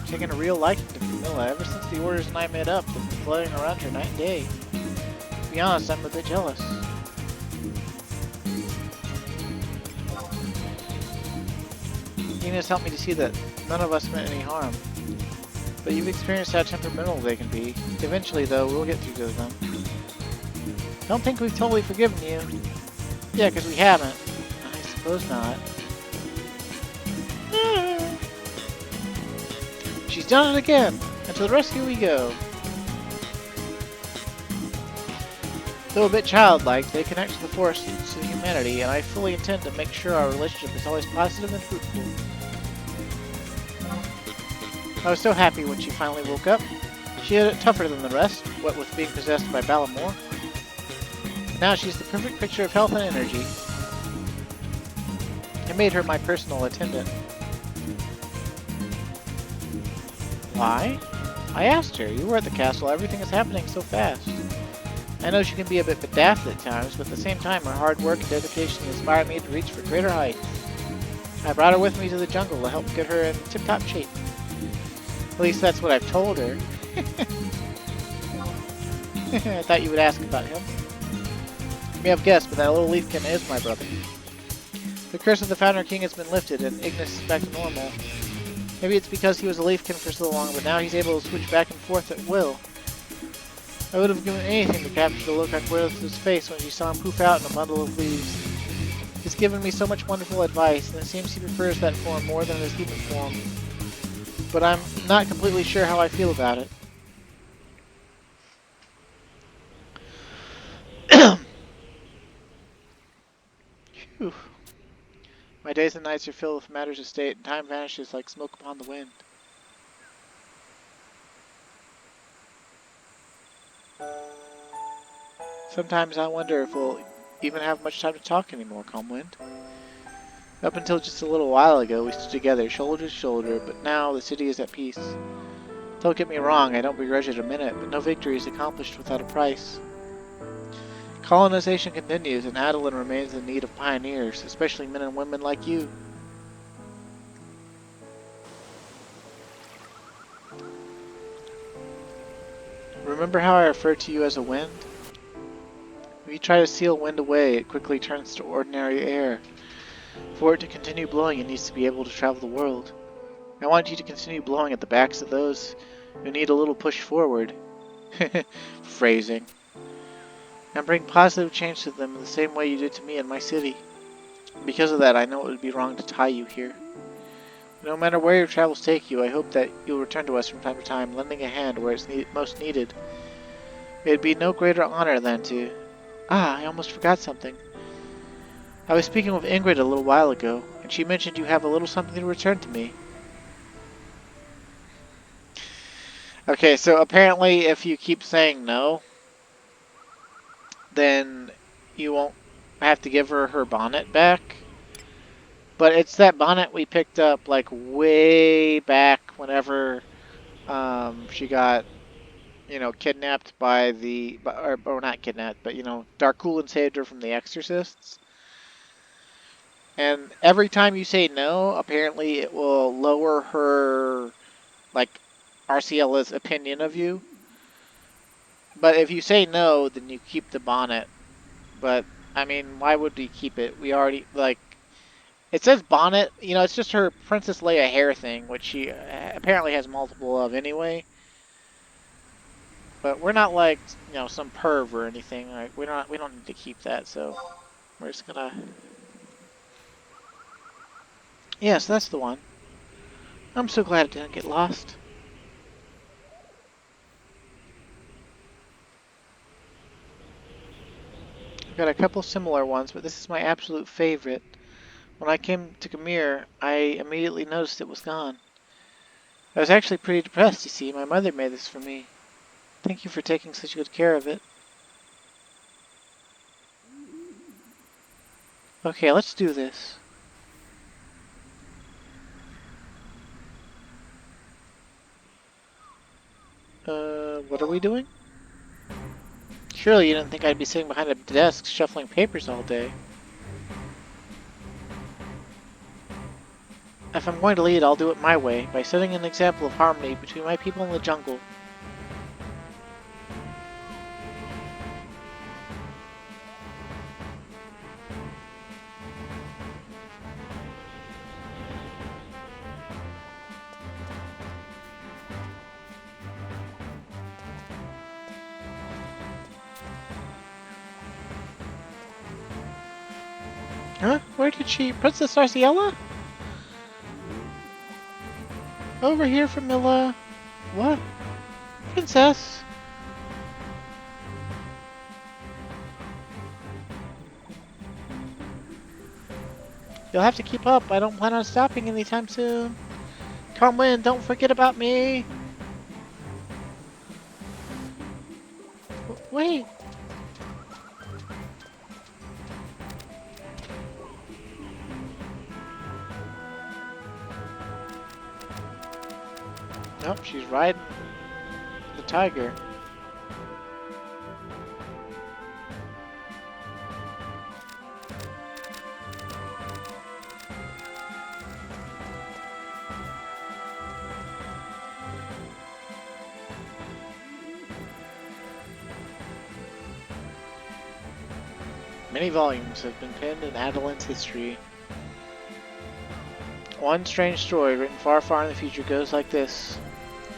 Taking a real liking to Camilla. Ever since the orders and I met up, they've been floating around her night and day. To be honest, I'm a bit jealous. Ina's helped me to see that none of us meant any harm. But you've experienced how temperamental they can be. Eventually, though, we'll get through to them. Don't think we've totally forgiven you. Yeah, because we haven't. I suppose not. She's done it again! And to the rescue we go. Though a bit childlike, they connect to the Force to humanity, and I fully intend to make sure our relationship is always positive and fruitful. I was so happy when she finally woke up. She had it tougher than the rest, what with being possessed by Balamor. Now she's the perfect picture of health and energy. I made her my personal attendant. Why? I asked her. You were at the castle. Everything is happening so fast. I know she can be a bit daft at times, but at the same time, her hard work and dedication inspired me to reach for greater heights. I brought her with me to the jungle to help get her in tip-top shape. At least that's what I've told her. I thought you would ask about him. You may have guessed, but that little leafkin is my brother. The curse of the Founder King has been lifted, and Ignis is back to normal. Maybe it's because he was a leafkin for so long, but now he's able to switch back and forth at will. I would have given anything to capture the look on Gwyneth's face when she saw him poof out in a bundle of leaves. He's given me so much wonderful advice, and it seems he prefers that form more than his human form. But I'm not completely sure how I feel about it. Phew. My days and nights are filled with matters of state, and time vanishes like smoke upon the wind. Sometimes I wonder if we'll even have much time to talk anymore, Calmwind. Up until just a little while ago, we stood together, shoulder to shoulder, but now the city is at peace. Don't get me wrong, I don't begrudge it a minute, but no victory is accomplished without a price. Colonization continues, and Adoulin remains in need of pioneers, especially men and women like you. Remember how I referred to you as a wind? If you try to seal wind away, it quickly turns to ordinary air. For it to continue blowing, it needs to be able to travel the world. I want you to continue blowing at the backs of those who need a little push forward. Phrasing. And bring positive change to them in the same way you did to me in my city. Because of that, I know it would be wrong to tie you here. No matter where your travels take you, I hope that you'll return to us from time to time, lending a hand where it's most needed. It would be no greater honor than to... Ah, I almost forgot something. I was speaking with Ingrid a little while ago, and she mentioned you have a little something to return to me. Okay, so apparently if you keep saying no, then you won't have to give her bonnet back. But it's that bonnet we picked up like way back whenever she got, kidnapped by the, or not kidnapped, but Darkulin saved her from the exorcists. And every time you say no, apparently it will lower her, like, Arciela's opinion of you. But if you say no, then you keep the bonnet. But, I mean, why would we keep it? We already, like, it says bonnet, it's just her Princess Leia hair thing, which she apparently has multiple of anyway. But we're not like, some perv or anything. Like, we don't need to keep that, so we're just gonna... Yes, that's the one. I'm so glad it didn't get lost. I've got a couple similar ones, but this is my absolute favorite. When I came to Kamir, I immediately noticed it was gone. I was actually pretty depressed, you see. My mother made this for me. Thank you for taking such good care of it. Okay, let's do this. What are we doing? Surely you didn't think I'd be sitting behind a desk shuffling papers all day. If I'm going to lead, I'll do it my way, by setting an example of harmony between my people and the jungle. Huh? Where did she... Princess Arciella? Over here from Milla. What? Princess? You'll have to keep up. I don't plan on stopping anytime soon. Come in, don't forget about me. Wait. Nope, she's riding the tiger. Many volumes have been penned in Adoulin's history. One strange story written far, far in the future goes like this.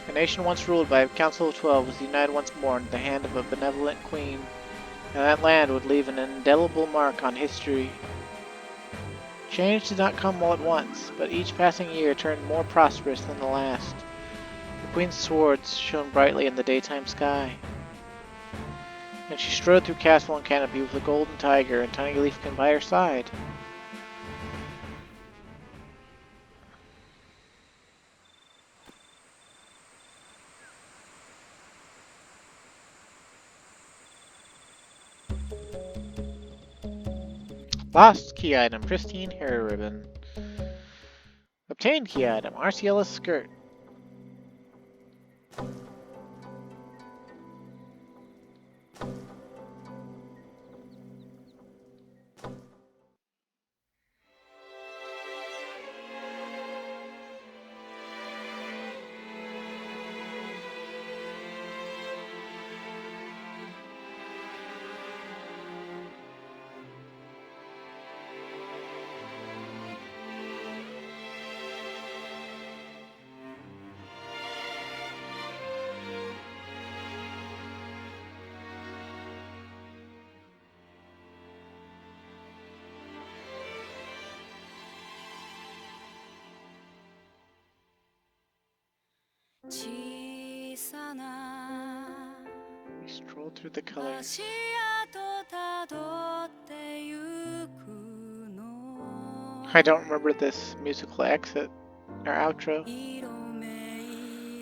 A nation once ruled by a council of 12 was united once more under the hand of a benevolent queen, and that land would leave an indelible mark on history. Change did not come all at once, but each passing year turned more prosperous than the last. The queen's swords shone brightly in the daytime sky, and she strode through castle and canopy with a golden tiger and tiny leafkin by her side. Lost key item, pristine hair ribbon. Obtained key item, Arciella's skirt. We stroll through the colors. I don't remember this musical exit, or outro.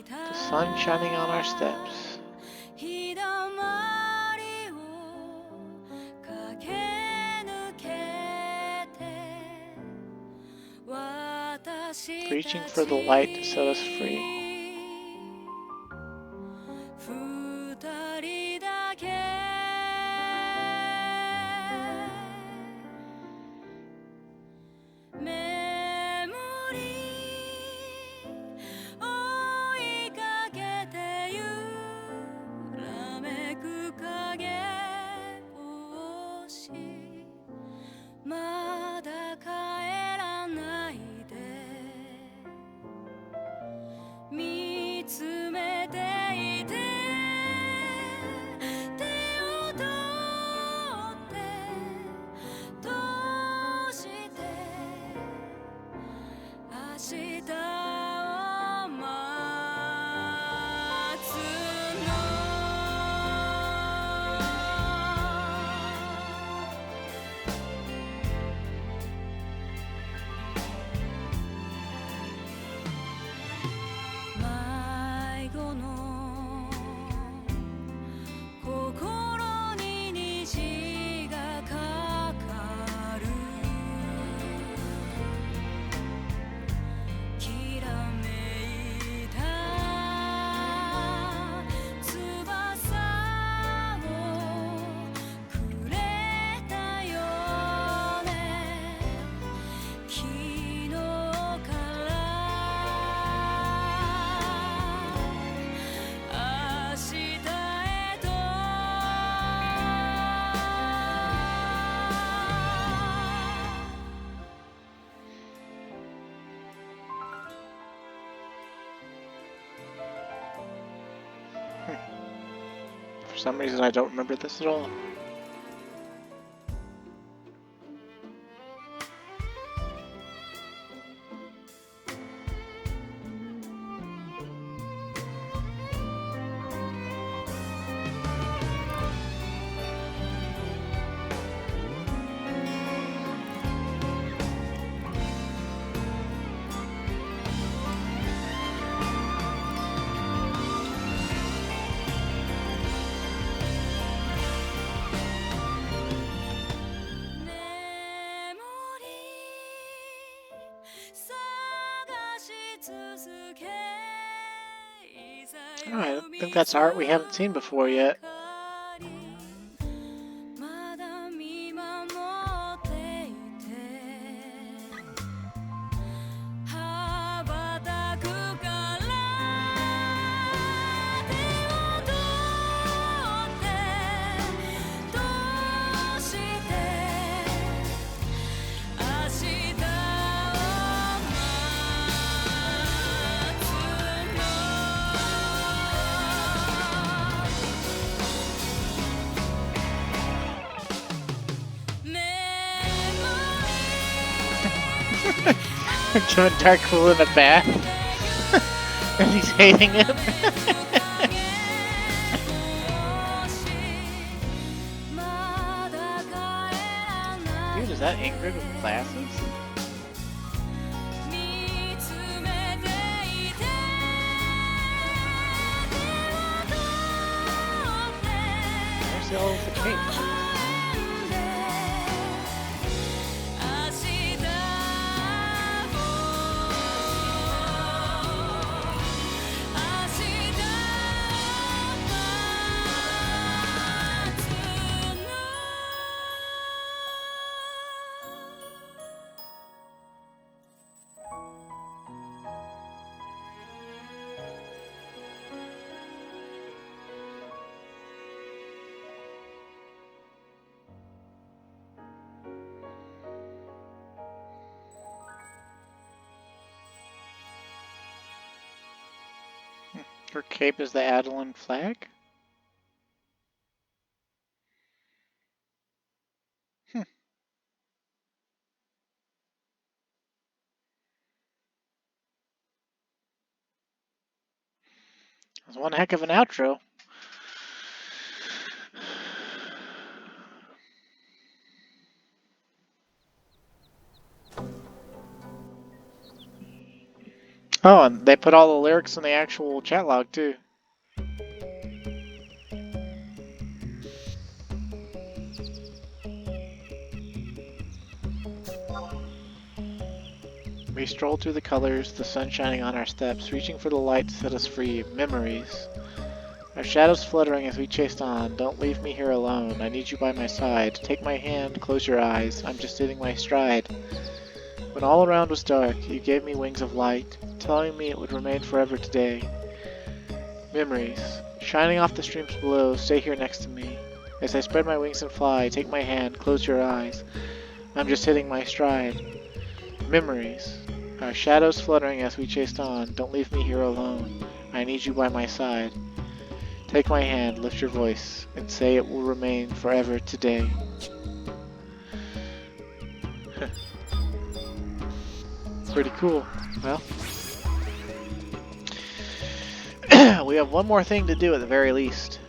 The sun shining on our steps. Reaching for the light to set us free. For some reason, I don't remember this at all. Alright, I think that's art we haven't seen before yet. Doing Darkpool in a bath. And he's hating him. Dude, is that Ingrid with glasses? Where's the all with the cape? Her cape is the Adoulin flag? That's one heck of an outro. Oh, and they put all the lyrics in the actual chat log too. We stroll through the colors, the sun shining on our steps, reaching for the light to set us free. Memories. Our shadows fluttering as we chased on. Don't leave me here alone. I need you by my side. Take my hand, close your eyes. I'm just hitting my stride. When all around was dark, you gave me wings of light, telling me it would remain forever today. Memories. Shining off the streams below, stay here next to me. As I spread my wings and fly, take my hand, close your eyes. I'm just hitting my stride. Memories. Our shadows fluttering as we chased on. Don't leave me here alone. I need you by my side. Take my hand, lift your voice, and say it will remain forever today. Pretty cool. Well, we have one more thing to do at the very least.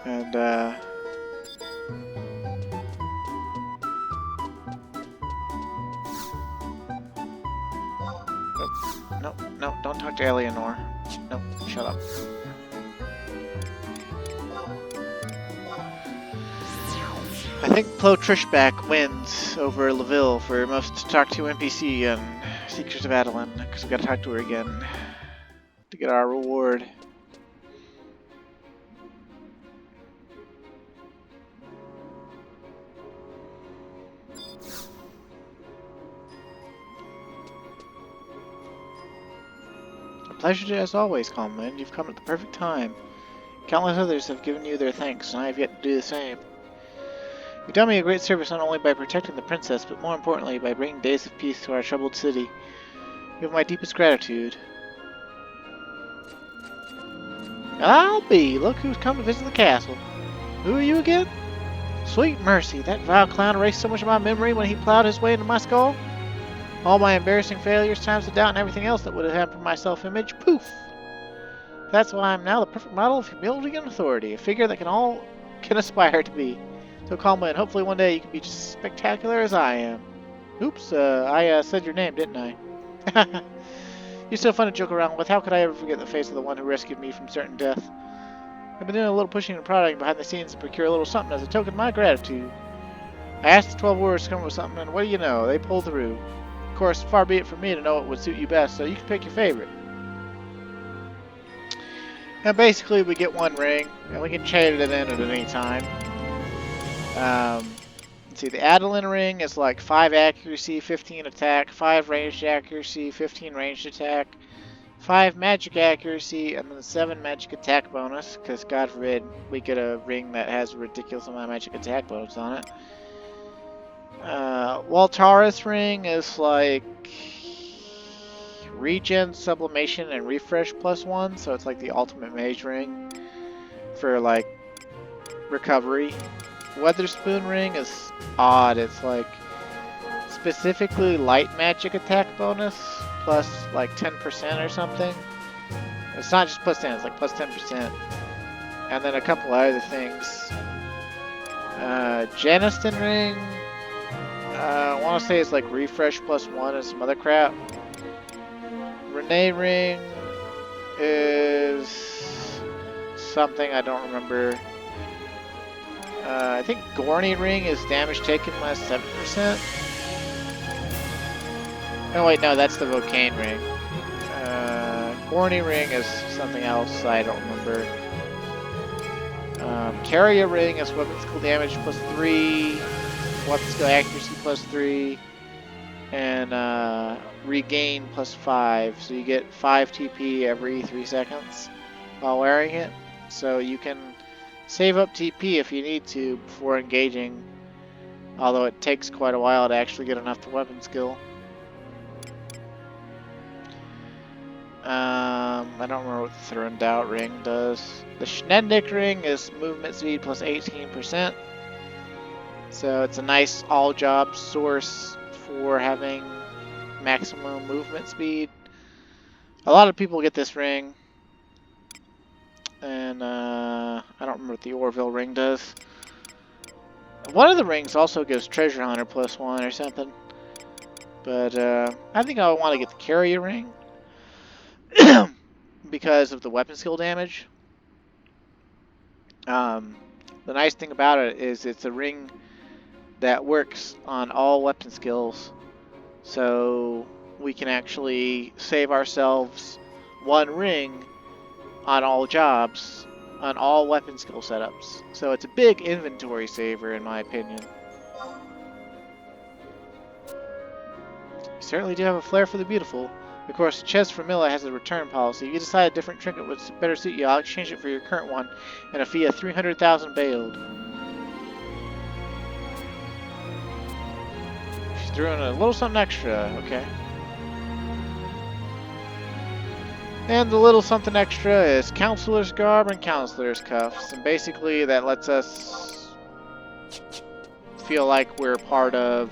And no, don't talk to Eleanor. No, shut up. I think Plo Trishback wins over LaVille for most to talk to NPC in Seekers of Adoulin, because we gotta talk to her again to get our reward. Pleasure as always, Conlin. You've come at the perfect time. Countless others have given you their thanks, and I have yet to do the same. You've done me a great service not only by protecting the princess, but more importantly, by bringing days of peace to our troubled city. You have my deepest gratitude. I'll be! Look who's come to visit the castle. Who are you again? Sweet mercy, that vile clown erased so much of my memory when he plowed his way into my skull. All my embarrassing failures, times of doubt, and everything else that would have hampered my self-image, poof! That's why I'm now the perfect model of humility and authority, a figure that all can aspire to be. So calm in. Hopefully one day you can be just as spectacular as I am. Oops, I said your name, didn't I? You're so fun to joke around with. How could I ever forget the face of the one who rescued me from certain death? I've been doing a little pushing and prodding behind the scenes to procure a little something as a token of my gratitude. I asked the 12 Warriors to come up with something, and what do you know? They pulled through. Of course, far be it from me to know what would suit you best, so you can pick your favorite. And basically, we get one ring, and we can trade it in at any time. Let's see, the Adoulin ring is like 5 accuracy, 15 attack, 5 ranged accuracy, 15 ranged attack, 5 magic accuracy, and then 7 magic attack bonus, because God forbid we get a ring that has a ridiculous amount of magic attack bonus on it. Waltara's ring is like regen, sublimation, and refresh +1, so it's like the ultimate mage ring for like recovery. Weatherspoon ring is odd. It's like specifically light magic attack bonus plus like 10% or something. It's not just +10, it's like +10%. And then a couple other things. Janiston ring, I want to say it's like refresh +1 and some other crap. Renee ring is something I don't remember. I think Gorny ring is damage taken -7%. Oh wait, no, that's the Vocane ring. Gorny ring is something else I don't remember. Carrier ring is weapon skill damage +3, weapon skill accuracy +3, and regain +5. So you get 5 TP every 3 seconds while wearing it. So you can save up TP if you need to before engaging, although it takes quite a while to actually get enough to weapon skill. I don't remember what the Thrundout ring does. The Schnednick ring is movement speed +18%. So it's a nice all-job source for having maximum movement speed. A lot of people get this ring. And I don't remember what the Orville ring does. One of the rings also gives Treasure Hunter +1 or something. But I think I want to get the Carrier ring because of the weapon skill damage. The nice thing about it is it's a ring that works on all weapon skills. So we can actually save ourselves one ring on all jobs, on all weapon skill setups. So it's a big inventory saver in my opinion. You certainly do have a flair for the beautiful. Of course, Ches Formilla has a return policy. If you decide a different trinket would better suit you, I'll exchange it for your current one and a fee of 300,000 bailed. She's throwing a little something extra, okay. And the little something extra is Counselor's Garb and Counselor's Cuffs. And basically that lets us feel like we're part of,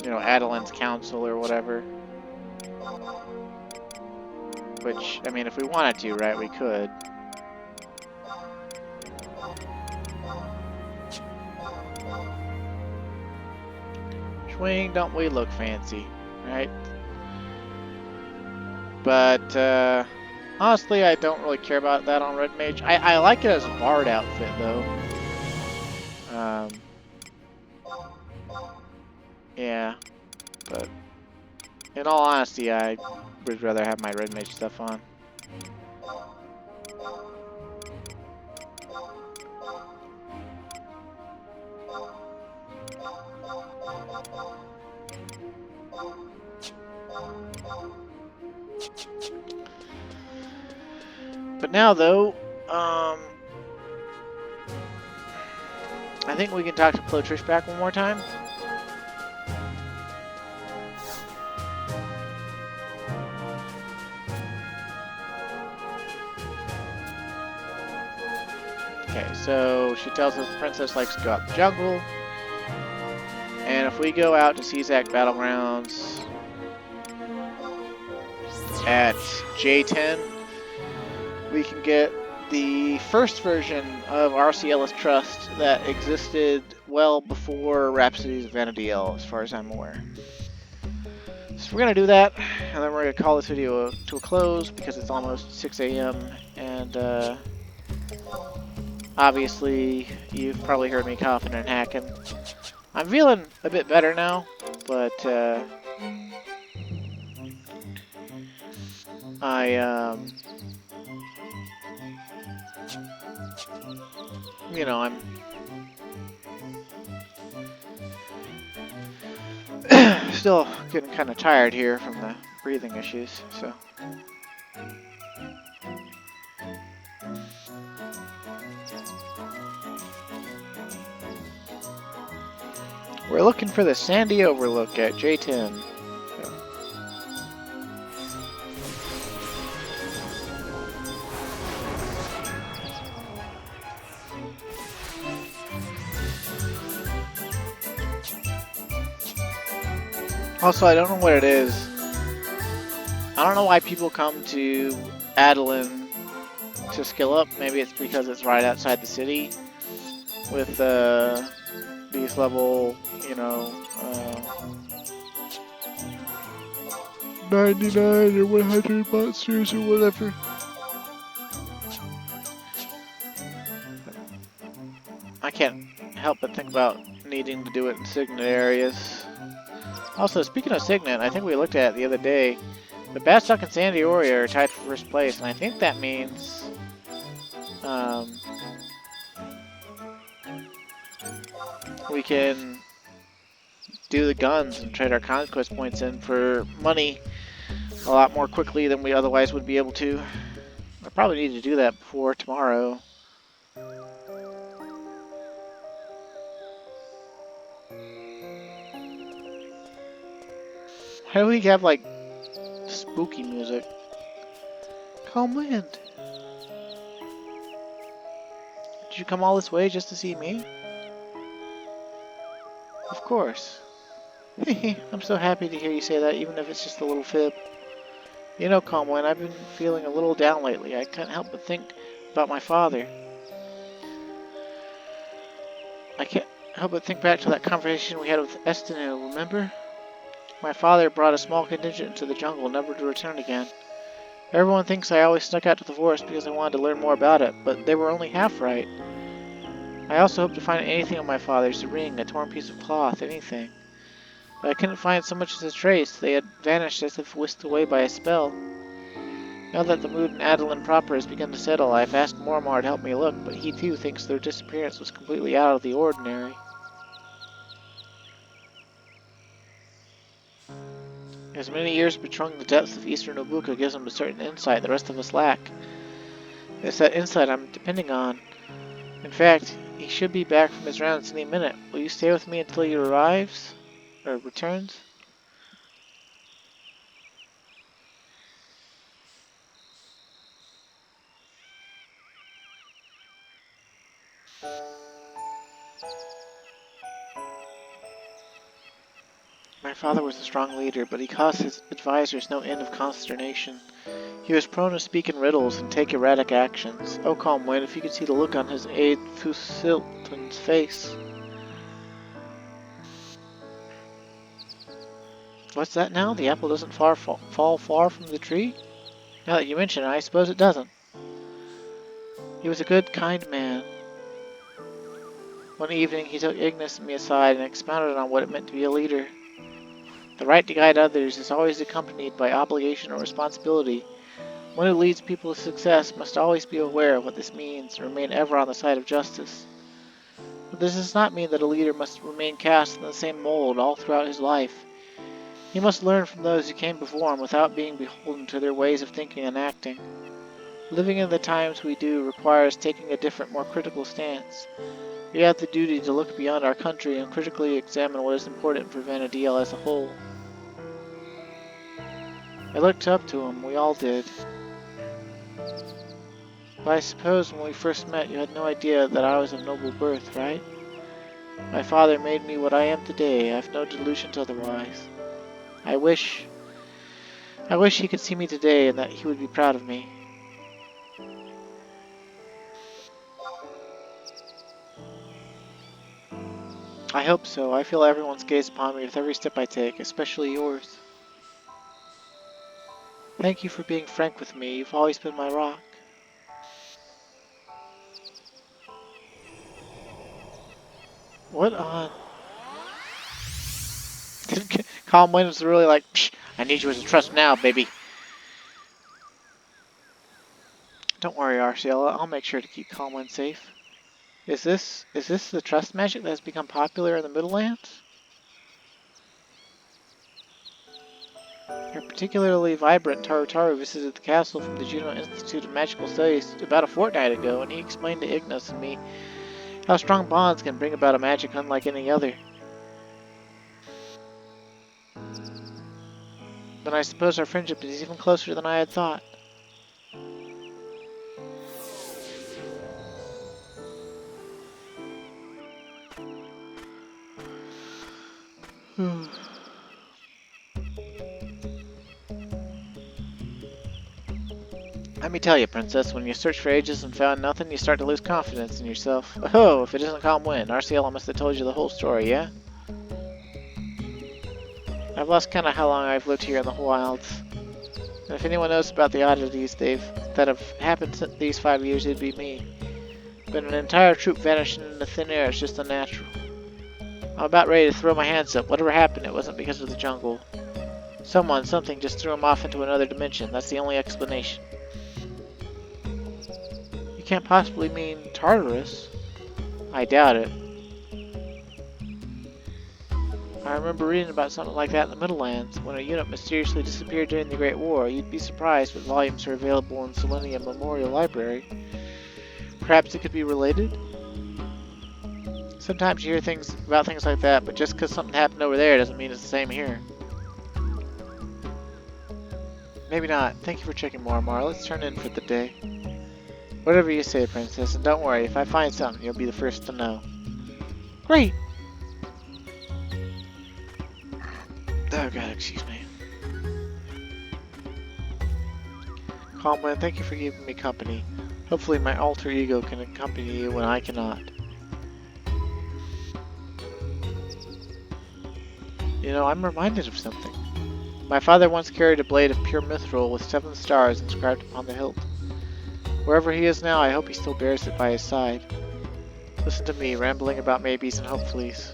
you know, Adoulin's council or whatever. Which, I mean, if we wanted to, right, we could. Swing, don't we look fancy, right? But, honestly, I don't really care about that on Red Mage. I like it as a Bard outfit, though. Yeah, but in all honesty, I would rather have my Red Mage stuff on. But now, though, I think we can talk to Plotrish back one more time. Okay, so she tells us the princess likes to go out the jungle. And if we go out to Seekers Battlegrounds at J10, we can get the first version of RC Ellis Trust that existed well before Rhapsodies of Vanity L, as far as I'm aware. So we're going to do that, and then we're going to call this video to a close because it's almost 6 a.m. and obviously you've probably heard me coughing and hacking. I'm feeling a bit better now, but you know, I'm still getting kind of tired here from the breathing issues, so. We're looking for the sandy overlook at J10. Also, I don't know what it is. I don't know why people come to Adoulin to skill up. Maybe it's because it's right outside the city with these level, you know, 99 or 100 monsters or whatever. I can't help but think about needing to do it in Signet areas. Also, speaking of Signet, I think we looked at it the other day. The Badstock and Sandy Oria are tied for first place, and I think that means we can do the guns and trade our conquest points in for money a lot more quickly than we otherwise would be able to. I probably need to do that before tomorrow. Why do we have like spooky music? Calm wind. Did you come all this way just to see me? Of course. I'm so happy to hear you say that, even if it's just a little fib. You know, Calmwind, I've been feeling a little down lately. I can't help but think about my father. I can't help but think back to that conversation we had with Estinu, remember? My father brought a small contingent into the jungle, never to return again. Everyone thinks I always snuck out to the forest because I wanted to learn more about it, but they were only half right. I also hoped to find anything of my father's, a ring, a torn piece of cloth, anything. But I couldn't find so much as a trace. They had vanished as if whisked away by a spell. Now that the mood in Adoulin proper has begun to settle, I've asked Mormar to help me look, but he too thinks their disappearance was completely out of the ordinary. As many years patrolling the depths of eastern Obuka gives him a certain insight the rest of us lack. It's that insight I'm depending on. In fact, he should be back from his rounds any minute. Will you stay with me until he arrives? Or returns? My father was a strong leader, but he caused his advisors no end of consternation. He was prone to speak in riddles and take erratic actions. Oh, calm wind, if you could see the look on his aide Fusilton's face. What's that now? The apple doesn't fall far from the tree? Now that you mention it, I suppose it doesn't. He was a good, kind man. One evening, he took Ignis and me aside and expounded on what it meant to be a leader. The right to guide others is always accompanied by obligation or responsibility. One who leads people to success must always be aware of what this means and remain ever on the side of justice. But this does not mean that a leader must remain cast in the same mold all throughout his life. He must learn from those who came before him without being beholden to their ways of thinking and acting. Living in the times we do requires taking a different, more critical stance. We have the duty to look beyond our country and critically examine what is important for Vana'diel as a whole. I looked up to him, we all did. But I suppose when we first met you had no idea that I was of noble birth, right? My father made me what I am today. I have no delusions otherwise. I wish he could see me today and that he would be proud of me. I hope so. I feel everyone's gaze upon me with every step I take, especially yours. Thank you for being frank with me. You've always been my rock. What on? Calm Wind was really like, psh, I need you as a trust now, baby. Don't worry, Arciela. I'll make sure to keep Calm Wind safe. Is this the trust magic that has become popular in the Middlelands? Your particularly vibrant Tarutaru visited the castle from the Juno Institute of Magical Studies about a fortnight ago, and he explained to Ignis and me how strong bonds can bring about a magic unlike any other. Then I suppose our friendship is even closer than I had thought. Let me tell you, Princess, when you search for ages and found nothing, you start to lose confidence in yourself. Oh, if it isn't Calm Wind, Arciela must have told you the whole story, yeah? I've lost count of how long I've lived here in the wilds. And if anyone knows about the oddities that have happened these 5 years, it'd be me. But an entire troop vanishing into thin air is just unnatural. I'm about ready to throw my hands up. Whatever happened, it wasn't because of the jungle. Something just threw him off into another dimension. That's the only explanation. You can't possibly mean Tartarus. I doubt it. I remember reading about something like that in the Middlelands. When a unit mysteriously disappeared during the Great War, you'd be surprised what volumes are available in Selenium Memorial Library. Perhaps it could be related? Sometimes you hear things about things like that, but just because something happened over there doesn't mean it's the same here. Maybe not. Thank you for checking more, Mar. Let's turn in for the day. Whatever you say, Princess, and don't worry, if I find something, you'll be the first to know. Great! Oh god, excuse me. Calm Wind, thank you for giving me company. Hopefully my alter ego can accompany you when I cannot. You know, I'm reminded of something. My father once carried a blade of pure mithril with 7 stars inscribed upon the hilt. Wherever he is now, I hope he still bears it by his side. Listen to me, rambling about maybes and hopefullys.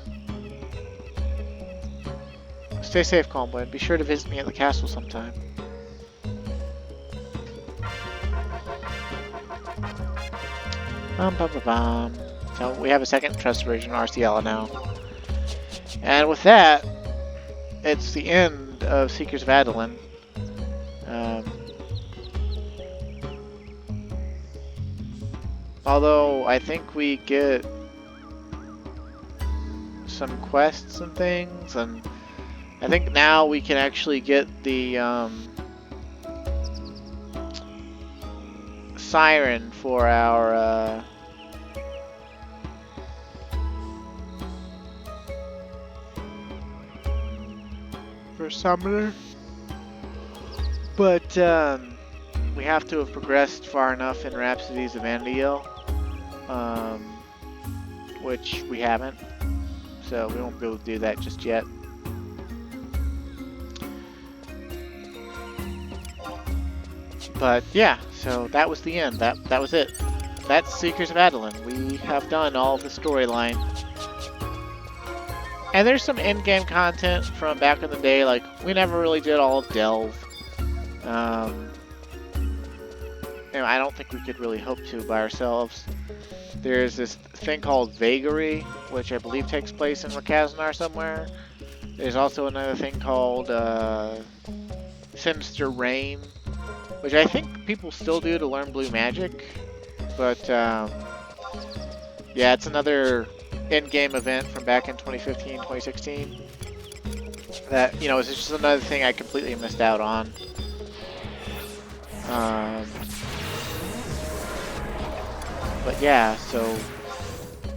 Stay safe, Calm Wind. Be sure to visit me at the castle sometime. So we have a second trust version Arciela now. And with that, it's the end of Seekers of Adoulin. Although I think we get some quests and things, and I think now we can actually get the siren for our for summoner, but we have to have progressed far enough in Rhapsodies of Vana'diel, which we haven't, so we won't be able to do that just yet. But yeah, so that was the end. That was it. That's Seekers of Adoulin. We have done all of the storyline. And there's some in-game content from back in the day, like we never really did all of Delve. I don't think we could really hope to by ourselves. There's this thing called Vagary, which I believe takes place in Rakaznar somewhere. There's also another thing called Sinister Rain, which I think people still do to learn blue magic. But yeah, it's another in-game event from back in 2015, 2016. That, you know, it's just another thing I completely missed out on. But yeah, so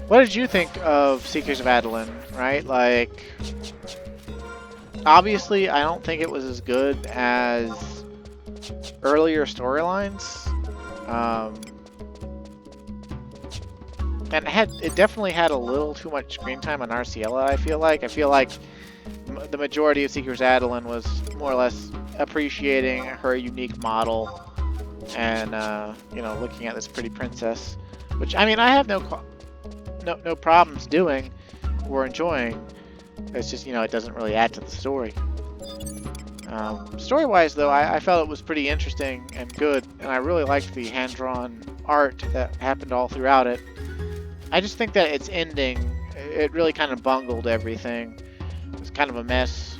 what did you think of Seekers of Adoulin, right? Like, obviously, I don't think it was as good as earlier storylines. And it definitely had a little too much screen time on Arciela, I feel like. I feel like the majority of Seekers of Adoulin was more or less appreciating her unique model and, you know, looking at this pretty princess. Which, I mean, I have no problems doing or enjoying. It's just, you know, it doesn't really add to the story. Story-wise, though, I felt it was pretty interesting and good, and I really liked the hand-drawn art that happened all throughout it. I just think that its ending, it really kind of bungled everything. It was kind of a mess.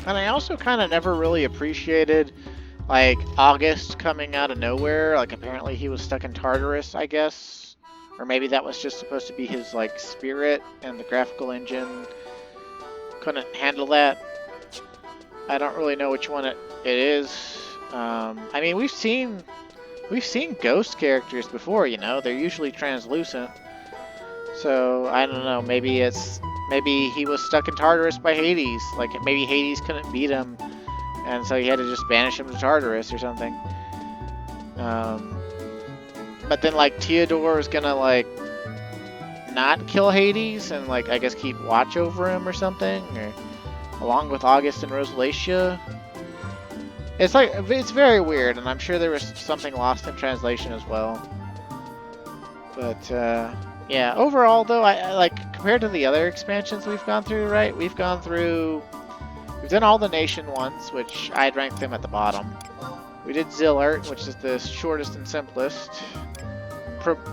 And I also kind of never really appreciated, like, August coming out of nowhere. Like, apparently he was stuck in Tartarus, I guess. Or maybe that was just supposed to be his, like, spirit, and the graphical engine couldn't handle that. I don't really know which one it is. I mean, we've seen ghost characters before, you know. They're usually translucent. So, I don't know, maybe he was stuck in Tartarus by Hades. Like, maybe Hades couldn't beat him, and so he had to just banish him to Tartarus or something. But then, like, Theodore is gonna, like, not kill Hades and, like, I guess keep watch over him or something, or along with August and Rosalacia. It's like, it's very weird, and I'm sure there was something lost in translation as well. But, yeah, overall, though, I like, compared to the other expansions we've gone through, right? We've done all the nation ones, which I'd rank them at the bottom. We did Zillart, which is the shortest and simplest.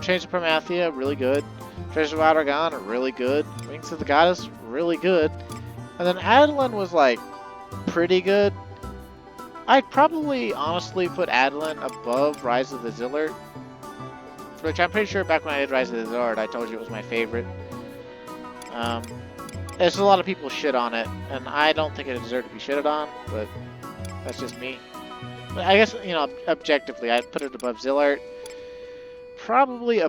Chains of Promathia, really good. Treasure of Adoulin, really good. Wings of the Goddess, really good. And then Adoulin was, like, pretty good. I'd probably, honestly, put Adoulin above Rise of the Zillart. Which I'm pretty sure back when I did Rise of the Zillart, I told you it was my favorite. There's a lot of people shit on it, and I don't think it deserved to be shitted on, but that's just me. But I guess, you know, objectively, I'd put it above Zillart. Probably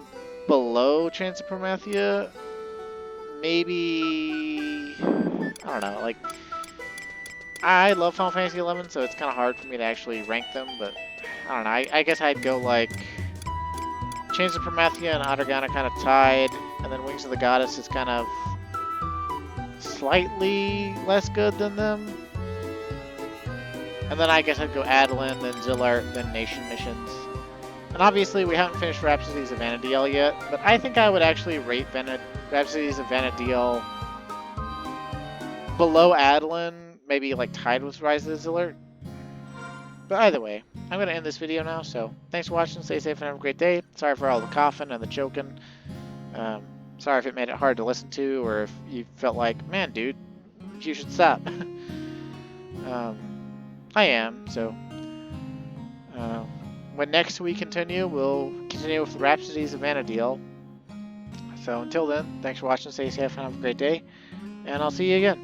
below Chains of Promathia. Maybe... I don't know, like... I love Final Fantasy XI, so it's kind of hard for me to actually rank them, but... I don't know, I guess I'd go, like... Chains of Promathia and Adoulin are kind of tied, and then Wings of the Goddess is kind of... slightly less good than them. And then I guess I'd go Adoulin, then Zillart, then Nation Missions. And obviously we haven't finished Rhapsodies of Vana'diel yet, but I think I would actually rate Rhapsodies of Vana'diel below Adoulin, maybe like tied with Rise of the Zillart. But either way, I'm going to end this video now, so thanks for watching, stay safe and have a great day. Sorry for all the coughing and the choking. Sorry if it made it hard to listen to, or if you felt like, man dude, you should stop. I am, so... when next we continue, we'll continue with the Rhapsodies of Vana'diel. So until then, thanks for watching, stay safe and have a great day, and I'll see you again.